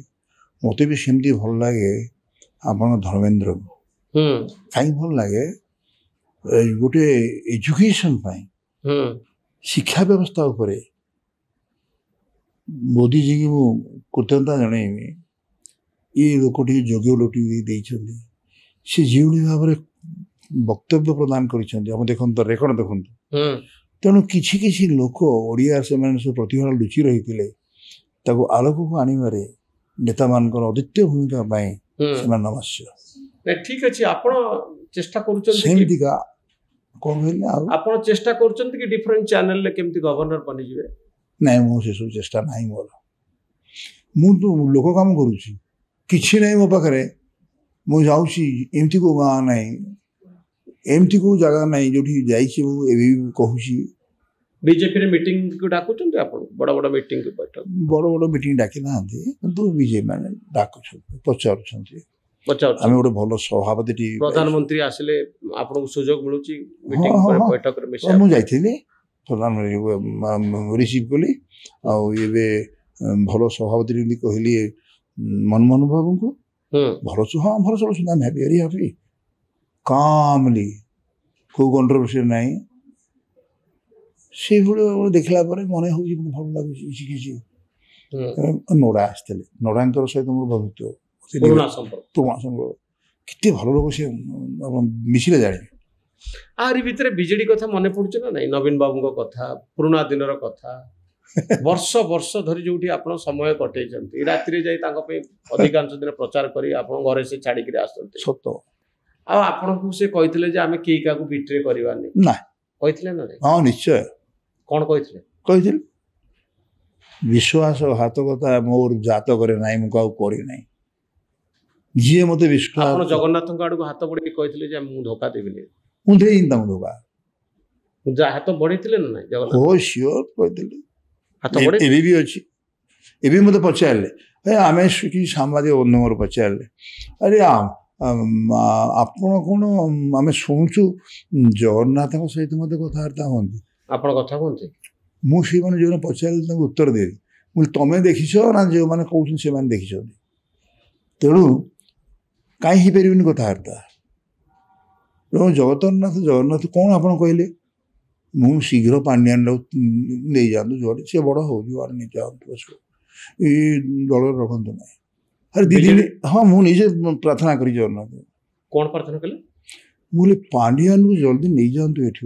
ମୋତେ ବି ସେମିତି ଭଲ ଲାଗେ ଆପଣ ଧର୍ମେନ୍ଦ୍ରକୁ କାହିଁକି ଭଲ ଲାଗେ ଗୋଟେ ଏଜୁକେସନ୍ ପାଇଁ ଶିକ୍ଷା ବ୍ୟବସ୍ଥା ଉପରେ ମୋଦିଜୀଙ୍କୁ ମୁଁ କୃତଜ୍ଞତା ଜଣାଇବି ଏ ଲୋକଟି ଯୋଗ୍ୟ ଲୋକଟି ଦେଇଛନ୍ତି ସେ ଯେଉଁଭଳି ଭାବରେ ବକ୍ତବ୍ୟ ପ୍ରଦାନ କରିଛନ୍ତି ଆପଣ ଦେଖନ୍ତୁ ରେକର୍ଡ ଦେଖନ୍ତୁ ତେଣୁ କିଛି କିଛି ଲୋକ ଓଡ଼ିଆ ସେମାନେ ସବୁ ପ୍ରତିଭା ଲୁଚି ରହିଥିଲେ ତାକୁ ଆଲୋକକୁ ଆଣିବାରେ ନେତାମାନଙ୍କର ଅଦ୍ୱିତୀୟ ଭୂମିକା ପାଇଁ ସେମାନେ ନମସ୍ୟ ଠିକ ଅଛି ଆପଣ ଚେଷ୍ଟା କରୁଛନ୍ତି ସେମିତିକା କ'ଣ କହିଲେ ଆଉ ଆପଣ ଚେଷ୍ଟା କରୁଛନ୍ତି କି ଡିଫରେଣ୍ଟ ଚ୍ୟାନେଲରେ କେମିତି ଗଭର୍ଣ୍ଣର ବନିଯିବେ ନାଇଁ ମୁଁ ସେସବୁ ଚେଷ୍ଟା ନାହିଁ ମୋର ମୁଁ ତ ଲୋକ କାମ କରୁଛି କିଛି ନାହିଁ ମୋ ପାଖରେ ମୁଁ ଯାଉଛି ଏମିତି କେଉଁ ଗାଁ ନାହିଁ ଏମିତି କେଉଁ ଜାଗା ନାହିଁ ଯୋଉଠି ଯାଇଛି ମୁଁ ଏବେ ବି କହୁଛି ବିଜେପିରେ ମିଟିଂକୁ ଡାକୁଛନ୍ତି ଆପଣ ବଡ଼ ବଡ଼ ମିଟିଂ ବୈଠକ ବଡ଼ ବଡ଼ ମିଟିଂ ଡାକି ନାହାନ୍ତି କିନ୍ତୁ ବିଜେପି ମାନେ ଡାକୁଛନ୍ତି ପଚାରୁଛନ୍ତି ଆମେ ଗୋଟେ ଭଲ ସଭାପତି ପ୍ରଧାନମନ୍ତ୍ରୀ ଆସିଲେ ଆପଣଙ୍କୁ ସୁଯୋଗ ମିଳୁଛି ବୈଠକରେ ମୁଁ ଯାଇଥିଲି ପ୍ରଧାନମନ୍ତ୍ରୀ ରିସିଭ୍ କଲି ଆଉ ଏବେ ଭଲ ସଭାପତି ବୋଲି କହିଲି ମନମୋହନ ବାବୁଙ୍କୁ ଭଲ ଭଲ ଚଳୁଛନ୍ତି ଆମେ ଭେରି ହାପି କାମଲି କେଉଁ କଣ୍ଟ୍ରୋଭର୍ସି ନାହିଁ ସେଇଭଳି ଦେଖିଲା ପରେ ମନେ ହେଉଛି ଭଲ ଲାଗୁଛି କିଛି କିଛି ନୋଡ଼ା ଆସିଥିଲେ ନୋଡ଼ାଙ୍କର ସହିତ ମୋର ବନ୍ଧୁତ୍ୱ ପୁରୁଣା ସମ୍ପର୍କ କେତେ ଭଲ ଲୋକ ସେ ମିଶିଲେ ଜାଣିବେ ଆରି ଭିତରେ ବିଜେଡି କଥା ମନେ ପଡୁଛି ନା ନାଇଁ ନବୀନ ବାବୁଙ୍କ କଥା ପୁରୁଣା ଦିନର କଥା ବର୍ଷ ବର୍ଷ ଧରି ଯୋଉଠି ଆପଣ ସମୟ କଟେଇଛନ୍ତି ରାତିରେ ଯାଇ ତାଙ୍କ ପାଇଁ ଅଧିକାଂଶ ଦିନ ପ୍ରଚାର କରି ଆପଣ ଘରେ ସେ ଛାଡିକିରି ଆସୁଛନ୍ତି ସତ ଆଉ ଆପଣଙ୍କୁ ସେ କହିଥିଲେ ଯେ ଆମେ କେହି କାହାକୁ ବିଟ୍ରେ କରିବାନି ନା କହିଥିଲେ ନା ନାଇଁ ହଁ ନିଶ୍ଚୟ କ'ଣ କହିଥିଲେ ବିଶ୍ୱାସଘାତକତା ମୋର ଜାତକରେ ନାହିଁ ମୁଁ କାହାକୁ କରିନାହିଁ ଯିଏ ମୋତେ ବିଶ୍ୱାସ ଆପଣ ଜଗନ୍ନାଥଙ୍କ ଆଡକୁ ହାତ ବଢେଇ କହିଥିଲେ ଯେ ମୁଁ ଧୋକା ଦେବିନି ମୁଁ ଦେଇନି ତାଙ୍କୁ ଧୋକା ହାତ ବଢେଇଥିଲେ ନା ନାଇଁ ଜଗନ୍ନାଥ ଓ ସିଓର କହିଥିଲି ଏବେ ବି ଅଛି ଏବେ ମୋତେ ପଚାରିଲେ ଆମେ କିଛି ସାମ୍ବାଦିକ ବନ୍ଧୁ ମୋର ପଚାରିଲେ ଆରେ ଆପଣ କ'ଣ ଆମେ ଶୁଣୁଛୁ ଜଗନ୍ନାଥଙ୍କ ସହିତ ମୋତେ କଥାବାର୍ତ୍ତା ହୁଅନ୍ତି ଆପଣ କଥା କୁହନ୍ତି ମୁଁ ସେଇମାନେ ଯେଉଁମାନେ ପଚାରିଲେ ତାଙ୍କୁ ଉତ୍ତର ଦେବି ମୁଁ ତମେ ଦେଖିଛ ନା ଯେଉଁମାନେ କହୁଛନ୍ତି ସେମାନେ ଦେଖିଛନ୍ତି ତେଣୁ କାହିଁ ହେଇପାରିବନି କଥାବାର୍ତ୍ତା ଏବଂ ଜଗନ୍ନାଥ କ'ଣ ଆପଣ କହିଲେ ମୁଁ ଶୀଘ୍ର ପାଣ୍ଡିଆନଟାକୁ ନେଇଯାଆନ୍ତୁ ଯୁଆଡ଼େ ସିଏ ବଡ଼ ହଉ ଯୁଆଡ଼େ ନେଇଯାଆନ୍ତୁ ପଛକୁ ଏଇ ଦଳରେ ରଖନ୍ତୁ ନାହିଁ। ଆରେ ଦିଦି ହଁ ମୁଁ ନିଜେ ପ୍ରାର୍ଥନା କରି ଜଗନ୍ନାଥ କ'ଣ ପ୍ରାର୍ଥନା କଲେ? ମୁଁ କହିଲି ପାଣ୍ଡିଆନକୁ ଜଲ୍ଦି ନେଇଯାଆନ୍ତୁ ଏଠୁ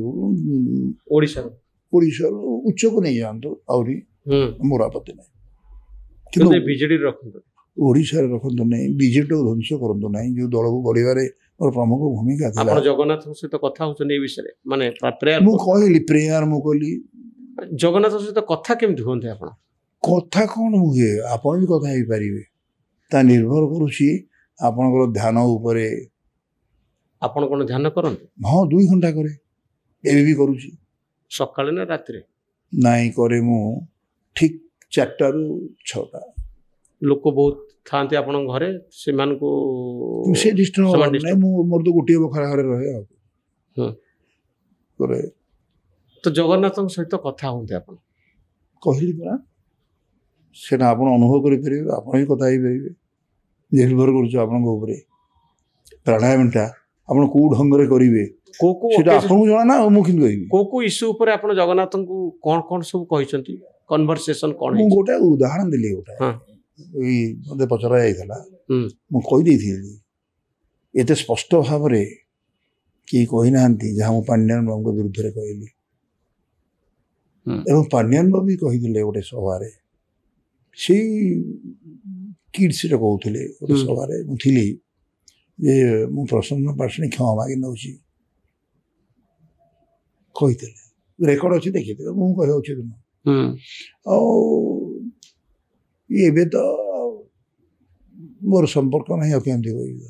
ଓଡ଼ିଶାରୁ ଉଚ୍ଚକୁ ନେଇଯାଆନ୍ତୁ ଆହୁରି ମୋର ଆପତ୍ତି ନାହିଁ, କିନ୍ତୁ ବିଜେଡି ରଖନ୍ତୁ, ଓଡ଼ିଶାରେ ରଖନ୍ତୁ ନାହିଁ, ବିଜେପିଟାକୁ ଧ୍ୱଂସ କରନ୍ତୁ ନାହିଁ ଯେଉଁ ଦଳକୁ ଗଢ଼ିବାରେ ମୋର ପ୍ରମୁଖ ଭୂମିକା ଥିଲା। ଆପଣ ଜଗନ୍ନାଥଙ୍କ ସହିତ କଥା ହଉଛନ୍ତି ଏ ବିଷୟରେ ମାନେ ପ୍ରେୟାର? ମୁଁ କହିଲି ପ୍ରେୟାର ମୁଁ କହିଲି ଜଗନ୍ନାଥଙ୍କ ସହିତ କଥା କେମିତି ହୁଅନ୍ତି ଆପଣ? କଥା କ'ଣ ହୁଏ ଆପଣ ବି କଥା ହେଇପାରିବେ, ତା ନିର୍ଭର କରୁଛି ଆପଣଙ୍କର ଧ୍ୟାନ ଉପରେ। ଆପଣ କ'ଣ ଧ୍ୟାନ କରନ୍ତି? ହଁ 2 ଘଣ୍ଟା କରେ, ଏବେ ବି କରୁଛି। ସକାଳେ ନା ରାତିରେ? ନାଇଁ କରେ ମୁଁ ଠିକ୍ 4ଟାରୁ 6ଟା। ଲୋକ ବହୁତ ଥାଆନ୍ତି ଆପଣଙ୍କ ଘରେ, ସେମାନଙ୍କୁ ସେ ଡିଷ୍ଟର୍ବ ନାହିଁ, ମୁଁ ମୋର ତ ଗୋଟିଏ ବଖରା ଘରେ ରହେ ଆଉ କରେ। ତ ଜଗନ୍ନାଥଙ୍କ ସହିତ କଥା ହୁଅନ୍ତି ଆପଣ? କହିଲି ପରା ସେଟା ଆପଣ ଅନୁଭବ କରିପାରିବେ, ଆପଣ ବି କଥା ହେଇପାରିବେ, ନିର୍ଭର କରୁଛୁ ଆପଣଙ୍କ ଉପରେ। ପ୍ରାଣାୟାମଟା ଆପଣ କୋଉ ଢଙ୍ଗରେ କରିବେ ସେଟା ଆପଣଙ୍କୁ ଜଣା ନା, ଆଉ ମୁଁ କିନ୍ତୁ କହିବି କୋଉ ଇସ୍ୟୁ ଉପରେ ଆପଣ ଜଗନ୍ନାଥଙ୍କୁ କ'ଣ ସବୁ କହିଛନ୍ତି, କନଭରସେସନ କ'ଣ? ମୁଁ ଗୋଟେ ଉଦାହରଣ ଦେଲି, ଗୋଟେ ଏଇ ମୋତେ ପଚରା ଯାଇଥିଲା, ମୁଁ କହିଦେଇଥିଲି ଏତେ ସ୍ପଷ୍ଟ ଭାବରେ କେହି କହିନାହାନ୍ତି ଯାହା ମୁଁ ପାଣ୍ଡିଆନ ବାବୁଙ୍କ ବିରୁଦ୍ଧରେ କହିଲି। ଏବଂ ପାଣ୍ଡିଆନ ବାବୁ ବି କହିଥିଲେ ଗୋଟେ ସଭାରେ, ସେଇ କିଡ୍ସରେ କହୁଥିଲେ ଗୋଟେ ସଭାରେ ମୁଁ ଥିଲି ଯେ ମୁଁ ପ୍ରସନ୍ନ ପାଟ୍ଟଶାଣୀ କ୍ଷମା ମାଗି ନେଉଛି କହିଥିଲେ, ରେକର୍ଡ ଅଛି ଦେଖିଥିଲେ, ମୁଁ କହିବାକୁ ଦିନ। ଆଉ ଏବେ ତ ମୋର ସମ୍ପର୍କ ନାହିଁ, ଆଉ କେମିତି କହିବି?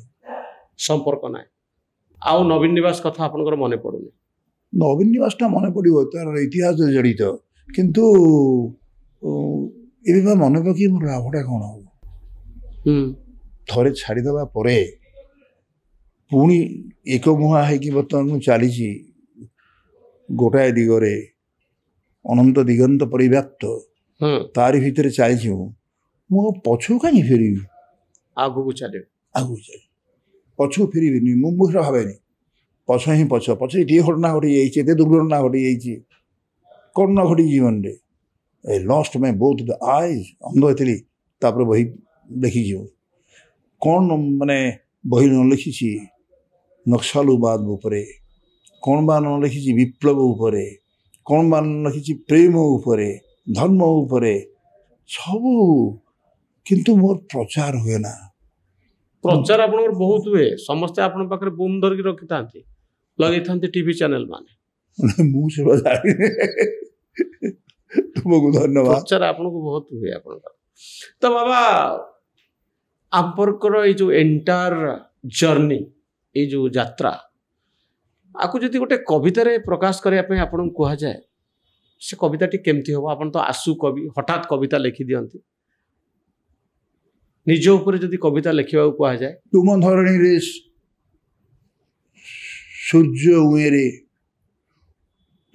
ସମ୍ପର୍କ ନାହିଁ। ଆଉ ନବୀନ ନିବାସ କଥା ଆପଣଙ୍କର ମନେ ପଡୁନି? ନବୀନ ନିବାସଟା ମନେ ପଡ଼ିବ, ତାର ଇତିହାସ ଜଡ଼ିତ, କିନ୍ତୁ ଏବେ ବା ମନେ ପକେଇ ମୋର ଲାଭଟା କ'ଣ ହବ? ଥରେ ଛାଡ଼ିଦେବା ପରେ ପୁଣି ଏକମୁହାଁ ହେଇକି ବର୍ତ୍ତମାନ ମୁଁ ଚାଲିଛି ଗୋଟାଏ ଦିଗରେ, ଅନନ୍ତ ଦିଗନ୍ତ ପରିବ୍ୟାପ୍ତ, ତାରି ଭିତରେ ଚାଲିଛି। ମୁଁ ପଛକୁ କାହିଁକି ଫେରିବି? ଆଗକୁ ଚାଲିବି, ପଛକୁ ଫେରିବିନି। ମୁଁ ସେଟା ଭାବେନି, ପଛ ହିଁ ପଛରେ ଏଠି ଘଟଣା ଘଟିଯାଇଛି, ଏତେ ଦୁର୍ଘଟଣା ଘଟିଯାଇଛି, କ'ଣ ନ ଘଟି ଜୀବନରେ। ଏ ଲଷ୍ଟ ମାଇ ବୋଥ୍ ଦ ଆଇଜ୍, ଅନ୍ଧ ହେଇଥିଲି, ତାପରେ ବହି ଦେଖିଯିବ କ'ଣ ମାନେ ବହି ନ ଲେଖିଛି ନକ୍ସଲବାଦ ଉପରେ, କ'ଣ ବା ନ ଲେଖିଛି ବିପ୍ଳବ ଉପରେ, କ'ଣ ବା ନ ଲେଖିଛି ପ୍ରେମ ଉପରେ, ଧର୍ମ ଉପରେ, ସବୁ। କିନ୍ତୁ ମୋର ପ୍ରଚାର ହୁଏ ନା। ପ୍ରଚାର ଆପଣଙ୍କର ବହୁତ ହୁଏ, ସମସ୍ତେ ଆପଣଙ୍କ ପାଖରେ ବୁମ୍ ଧରିକି ରଖିଥାନ୍ତି, ଲଗେଇଥାନ୍ତି ଟିଭି ଚ୍ୟାନେଲ ମାନେ। ମୁଁ ସେଟା ଜାଣିନି, ତୁମକୁ ଧନ୍ୟବାଦ। ପ୍ରଚାର ଆପଣଙ୍କୁ ବହୁତ ହୁଏ ଆପଣଙ୍କର। ତ ବାବା ଆପଣଙ୍କର ଏଇ ଯୋଉ ଏଣ୍ଟାର ଜର୍ଣ୍ଣି, ଏଇ ଯୋଉ ଯାତ୍ରା, ଆକୁ ଯଦି ଗୋଟେ କବିତାରେ ପ୍ରକାଶ କରିବା ପାଇଁ ଆପଣଙ୍କୁ କୁହାଯାଏ, ସେ କବିତାଟି କେମିତି ହେବ? ଆପଣ ତ ଆସୁ କବି, ହଠାତ୍ କବିତା ଲେଖିଦିଅନ୍ତି। ନିଜ ଉପରେ ଯଦି କବିତା ଲେଖିବାକୁ କୁହାଯାଏ? ତୁମ ଧରଣୀରେ ସୂର୍ଯ୍ୟ ଉଏରେ,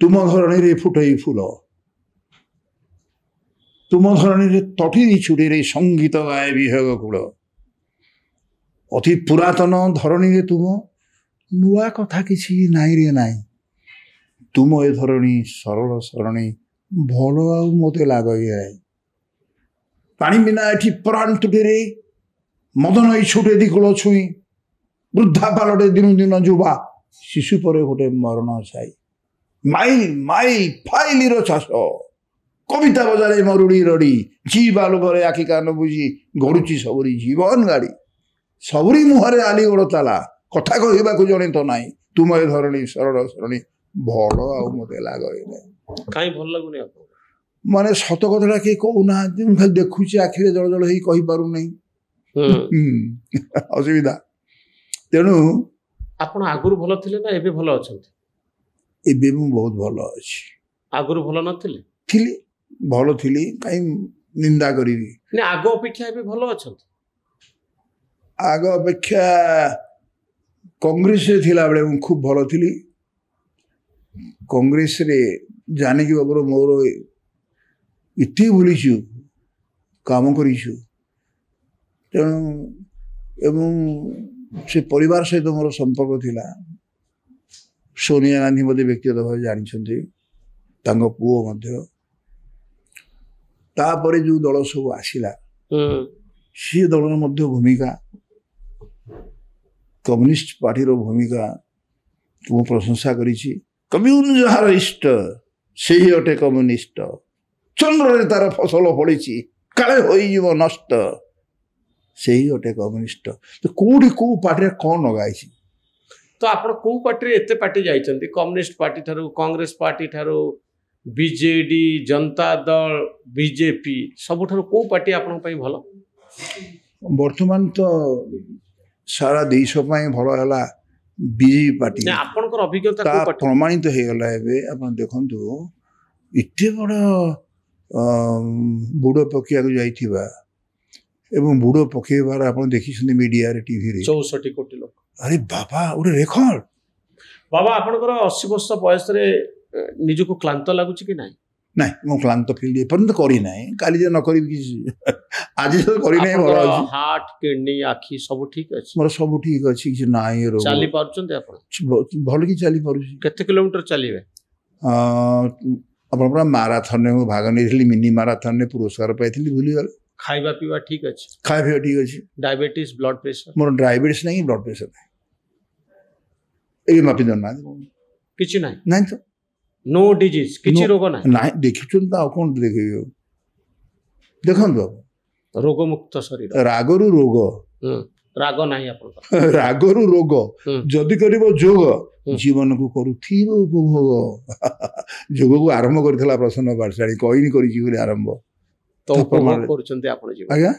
ତୁମ ଧରଣୀରେ ଫୁଟଇ ଫୁଲ, ତୁମ ଧରଣୀରେ ତଟିରି ଛୁଟିରେ ସଙ୍ଗୀତ ଗାଏ ବିହଗ କୂଳ। ଅତି ପୁରାତନ ଧରଣୀରେ ତୁମ ନୂଆ କଥା କିଛି ନାଇଁରେ ନାଇଁ। ତୁମ ଏ ଧରଣୀ ସରଳ ସରଣୀ ଭଲ ଆଉ ମୋତେ ଲାଗେ ନାହିଁ। ପାଣି ବିନା ଏଠି ପ୍ରାଣ ତୁଟିରେ ମଦନ ଏଇ ଛୁଟେ ଦି କୂଳ ଛୁଇଁ। ବୃଦ୍ଧା ପାଲଟେ ଦିନୁ ଦିନ ଯୁବା, ଶିଶୁ ପରେ ଗୋଟେ ମରଣ ଛାଇ। ମାଇଲ ମାଇଲ ଫାଇଲିର ଚାଷ, କବିତା ବଜାରେ ମରୁଡ଼ି ରଡ଼ି, ଜି ବାଲୁଭରେ ଆଖି କାନ ବୁଝି ଗଡ଼ୁଛି ସବୁରି ଜୀବନ ଗାଡ଼ି। ସବୁରି ମୁହଁରେ ଆଲି ଗୋଡ଼ ତାଲା, କଥା କହିବାକୁ ଜଣେ ତ ନାହିଁ। ତୁମ ଏ ଧରଣୀ ସରଳ ସରଣୀ ଭଲ ଆଉ ମୋତେ ଲାଗେ ନାହିଁ। କାହିଁ ଭଲ ଲାଗୁନି ଆପଣଙ୍କୁ? ମାନେ ସତ କଥାଟା କେହି କହୁନାହାନ୍ତି, ମୁଁ ଖାଲି ଦେଖୁଛି ଆଖିରେ ଜଳ ଜଳ ହେଇ କହିପାରୁନାହିଁ, ଅସୁବିଧା। ତେଣୁ ଆପଣ ଆଗରୁ ଭଲ ଥିଲେ ନା ଏବେ ଭଲ ଅଛନ୍ତି? ଏବେ ମୁଁ ବହୁତ ଭଲ ଅଛି। ଆଗରୁ ଭଲ ନଥିଲେ? ଥିଲି, ଭଲ ଥିଲି, କାହିଁ ନିନ୍ଦା କରିବି। ଆଗ ଅପେକ୍ଷା ଏବେ ଭଲ ଅଛନ୍ତି? ଆଗ ଅପେକ୍ଷା କଂଗ୍ରେସରେ ଥିଲାବେଳେ ମୁଁ ଖୁବ୍ ଭଲ ଥିଲି। କଂଗ୍ରେସରେ ଜାନକୀ ବାବୁର ମୋର ଏତେ ବୁଲିଛୁ, କାମ କରିଛୁ, ତେଣୁ ଏବଂ ସେ ପରିବାର ସହିତ ମୋର ସମ୍ପର୍କ ଥିଲା। सोनिया गांधी मध्य व्यक्तिगत भाव जानते पुओ तापर जो दल सब आसला सी दल भूमिका कम्युनिस्ट पार्टी भूमिका मु प्रशंसा करी कम्युनिस्ट जार इष्ट से ही अटे कम्युनिस्ट चंद्र तार फसल फड़ी काले हो नष्ट से ही अटे कम्युनिस्ट तो कौटी कौ पार्टी कौन लगाई तो आप कौ पार्टी एत पार्टी जाइछन्ती कम्युनिस्ट पार्टी ठारू कांग्रेस पार्टी ठारू बीजेडी जनता दल बीजेपी सबुठारू कौ पार्टी आपन पई भलो वर्तमान तो सारा देश पई भलो हला बीजेपी पार्टी आपनकर अभिज्ञता को प्रमाणित हो गला एबे आपन देखंतु इते बड़ बुड़ पकिया को जाइथिबा एवं बुड़ पकेबार आपन देखिसनी मीडिया रे टीवी रे 64 कोटी लोक अरे बाबा ओरे रेकॉर्ड बाबा आपनकर 80 वर्ष बयस रे निजको क्लांत लागुच कि नाही नहीं मो क्लांत फील ए पर्यंत करी नाही काली जे न करी कि आज जे करी नाही मोर हार्ट किडनी आखी सब ठीक अछि मोर सब ठीक अछि कि नाही रो चाली पारछन्ते आपन भल कि चाली पारुछि केते किलोमीटर चलीबे अपन पूरा मैराथन में भाग नहीं मिनी मैराथन में पुरस्कार पाई भूली गल खाइबा पीवा ठीक अछि खाइबा पीवा ठीक अछि डायबिटीज ब्लड प्रेशर मोर डायबिटीज नहीं ब्लड प्रेशर नहीं ए मापी दन ना किछि नाही नहीं तो नो डिजीज किछि रोग नाही नाही देखिछन ता कोन देखियो देखन तो रोग मुक्त शरीर रागरु रोग राग नाही आपन रागरु रोग जदि करबो जोग जीवन को करुथिब उपभोग जोग को आरंभ करथिला प्रसन्न पाठशाली कहिनी करिछि बोले आरंभ तो उपभोग करूचंती आपन जीवन आज्ञा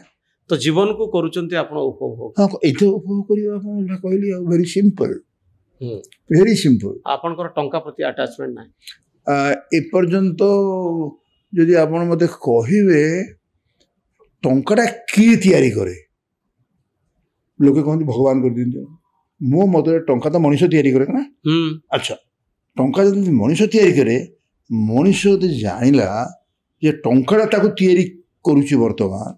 तो जीवन को करूचंती आपन उपभोग हां एते उपभोग करियो आपन कहली वेरी सिंपल वेरी सिंपल आपन को टंका प्रति अटैचमेंट नाही ए पर्यंत यदि आपन मते कहिबे टंकाटा की तयारी करे लोके कहते भगवान कर दिंते मो मत टंका तो मनीष तैयारी करे ना अच्छा टंका जब मनीष तैयारी करे मनीष जानिला जे टंकाटा ताको तैयारी करुची वर्तमान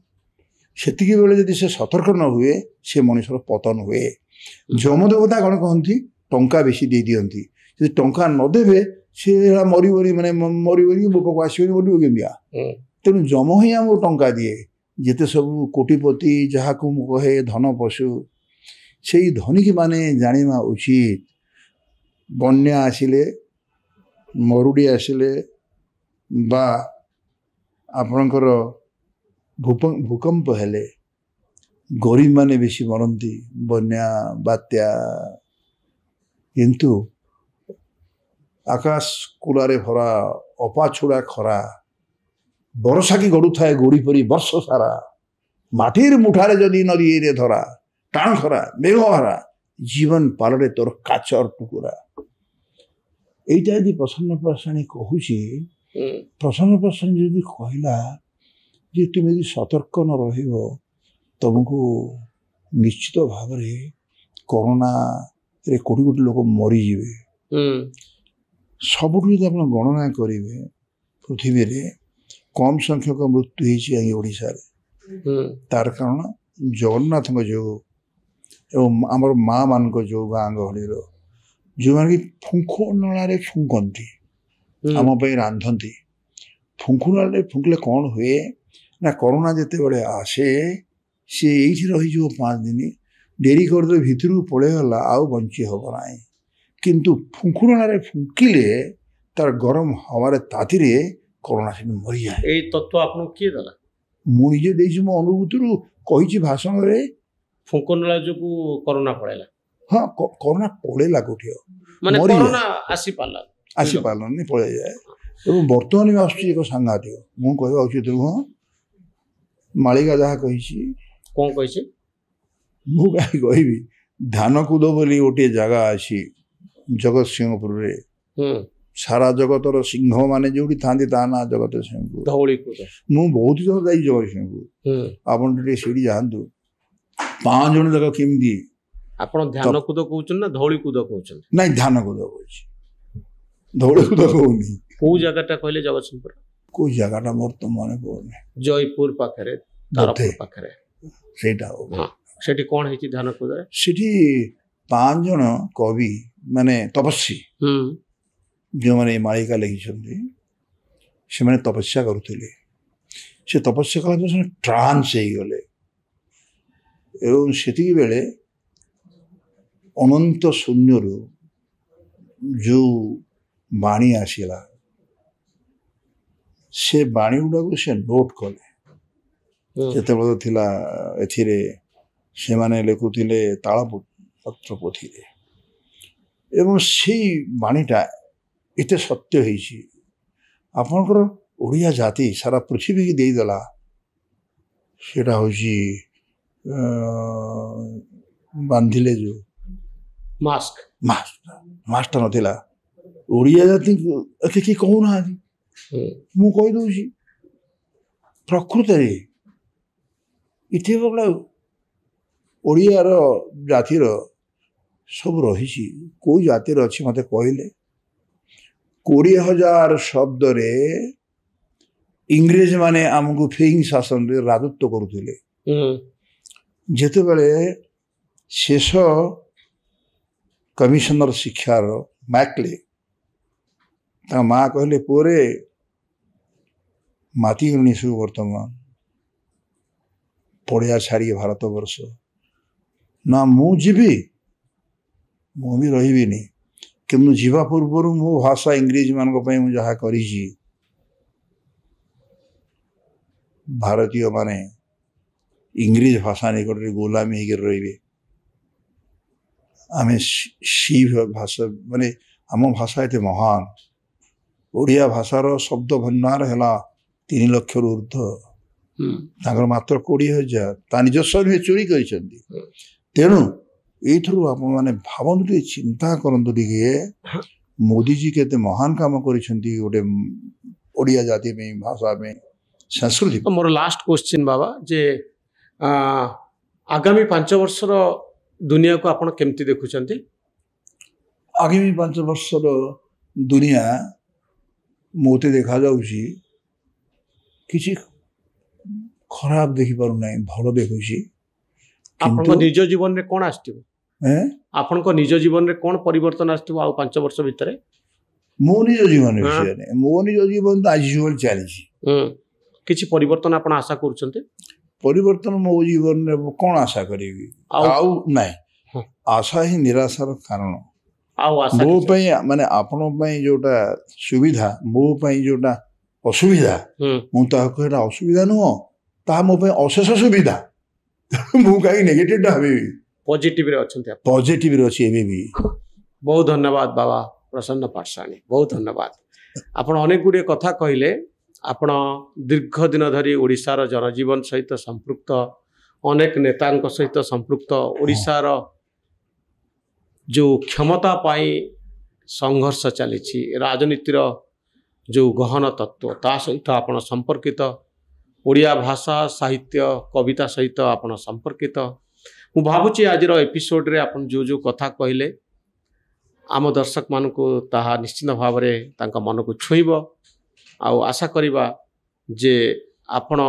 सेतिकी बेले जदि से सतर्क न हुए से मनीषर पतन हुए जमदेवता कौन कहती टंका बेसी दे दियंती जदि टंका न देबे से मरी मरी माने मरी मरी बोपक आसीबे बोलिबो केमिया तेनु जम ही हमको टंका दिए जेते सब कोटिपति जहाँ को कहे धन पशु से धनिक माने जानिमा उचित बन्या आसिले मरुड़ी आसिले बा आपणकर भूकंप हेले गरीब माने बेसी मरती बन्या बात्या किंतु आकाश कूलारे भरा अपाछुड़ा खरा बरसा की गड़ू थाए गोड़ी परी वर्ष सारा माटिर मुठारे जदि नदी रे धरा टाण खरा मेघहारा जीवन पालरे तोर काचर टुकुरा एटा यदि प्रसन्न प्रसाणी कहूची प्रसन्न प्रसाणी यदि कहला जे तुम यदि सतर्क न रहिबो तुमको निश्चित भाव रे कोरोना रे कोटी कोटी लोक मरी जिवे सबुठु यदि आपण गणना करिवे पृथ्वी रे कम संख्यक मृत्यु होती ओडिशा तार कारण जगन्नाथ जो एवं आमर माँ मान जो गाँ गहली जो मैंने फुंक नाल फुंकती आम रांधती फुंक नाल फुंकले कौन हुए ना कोरोना जिते बड़े आसे सी ये रही 5 दिन डेरी करदे भितर पलैगला आउ बंची हम ना किंतु फुंक नाल फुंकिले तार गरम हवार ताती कोरोना से मरी जाए ए तत्व आपन किए दला मुझे देछि मो अनुभूति कही भाषण रे फुंकनला जो कोरोना पड़ेला हाँ कोरोना पड़ेला कोठी माने कोरोना आसी पाला नहीं पड़े जाए एवं वर्तमान में आसुची एक सांघातिक मु कहबा उचित हाँ मालिका जहाँ कही कौन कही मु कहीं कहबी धानकुद बोली गोटे जगह अच्छी जगत सिंहपुर रे सारा जगतर सिंह माने जो था ना जगत सिंहपुर धौलीकूद मु बहुत जगह जाई जगत सिंहपुर आपन सीढ़ी जातु 5 जन जगह केमती आपण ध्यान कूद कहउछन ना धौलीकूद कहउछन नहीं ध्यान कूद कहउछि धौलीकूद कहउनी को जगहटा कहले जगतसिंहपुर को जगहटा मोर तो माने पड़ने जयपुर पाखरे तारपुर पाखरे सेटा हां सेठी कोन हेछि ध्यान कूद रे सेठी 5 जन कवि माने तपस्वी जो मैंने मालिका लिखिछन्ति से माने तपस्या करुथिले से तपस्या कला से ट्रांस हो गले एवं सेतिकी बेले अनंत शून्य जो बाणी आसिला से बाणी गुड़ा को से नोट कले जेतेबेले थिला एथिरे से माने लेखुथिले तालपत्र पोथीरे एवं से बाणीटा एते सत्य होइछि आपनकर ओडिया जाति सारा पृथ्वी की देई देला सेटा होछि बांधिले जो मास्क नथिला ओडिया जाति एते की कहू ना मु कहि दोछि प्रकृति रे इथे बगला ओडिया रो जाति रो सब रही को जातिर अच्छी मत कहले 20,000 शब्द रे इंग्रेज माने आमको फेइंग शासन रे राजत्व करुले जेते बेले शेष कमिशनर शिक्षार मैकले ता माँ कहले पोरे माती गणिसु वर्तमान पढ़िया छाड़ी भारत वर्ष ना मु जीवी मु भी रही किंतु जीवा पूर्वर मो भाषा इंग्रेज मान जहाँ करी भारतीय माने इंग्रेज भाषा निकट में गोलामी होकर रे आम सी भाषा माने आम भाषा एते महान ओडिया भाषार शब्द भंडार है 3 लाख ऊर्ध्व मात्र 20,000 ता निजस्व नुहे चोरी कर तेणु एथरू आप माने भावन्तु चिंता करंतु टिके मोदी जी केते महान काम करिसेंती गोटे ओडिया जाति में भाषा में संस्कृति। तो मोर लास्ट क्वेश्चन बाबा जे आगामी 5 वर्ष रो दुनिया को आपण केमती देखुचंती? आगामी 5 वर्ष रो दुनिया मोते देखा जाउची किछि खराब देखि पारु नै भलो देखुची। आपन निज जीवन रे कोन आस्तिबो आपन को निज जीवन रे कोन परिवर्तन आस्तिबो आ 5 वर्ष भितरे? मो निज जीवन विषय ने मो निज जीवन तो आज जीवन चलीछि किछि परिवर्तन आपन आशा करूछन्ते? परिवर्तन मो जीवन रे कोन आशा करिवि आउ नै आशा ही निराशार कारण आउ आशा मो पई माने आपन पई जोटा सुविधा मो पई जोटा असुविधा मु ता कोटा असुविधा न ता मो पई अशेष सुविधा मु काई नेगेटिव भाबी पॉजिटिव रे अछन्ते पॉजिटिव रे अछि एबे भी। बहुत धन्यवाद बाबा प्रसन्न पाठशाणी बहुत धन्यवाद आपण अनेक गुडी कथा कहिले आपण दीर्घ दिन धरी ओडिसार जनजीवन सहित संपृक्त अनेक नेतांक सहित संपृक्त ओडिसार जो क्षमता पाई संघर्ष चली राजनीतिर जो गहन तत्व ता सहित आपण संपर्कित ओडिया भाषा साहित्य कविता सहित आपण संपर्कित मु भावुची आज एपिसोड रे आपण जो जो कथा कहले आम दर्शक मान को ताहा निश्चित भाव में तांका मन को छुईब आशा करिबा जे आपण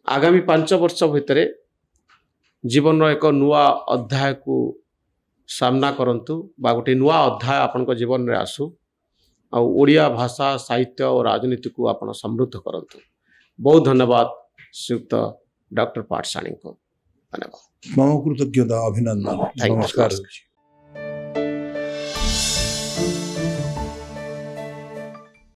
आगामी 5 वर्ष भितरे जीवन एक नुआ अध्याय को सामना करंतु बा गोटे नुआ अध्याय आपण को जीवन रे आसु आ ओडिया भाषा साहित्य और राजनीति को आपण समृद्ध करंतु। बहुत धन्यवाद श्रीयुक्त डॉक्टर पाठशाणी को धन्यवाद। मम कृतज्ञता अभिनंदन नमस्कार।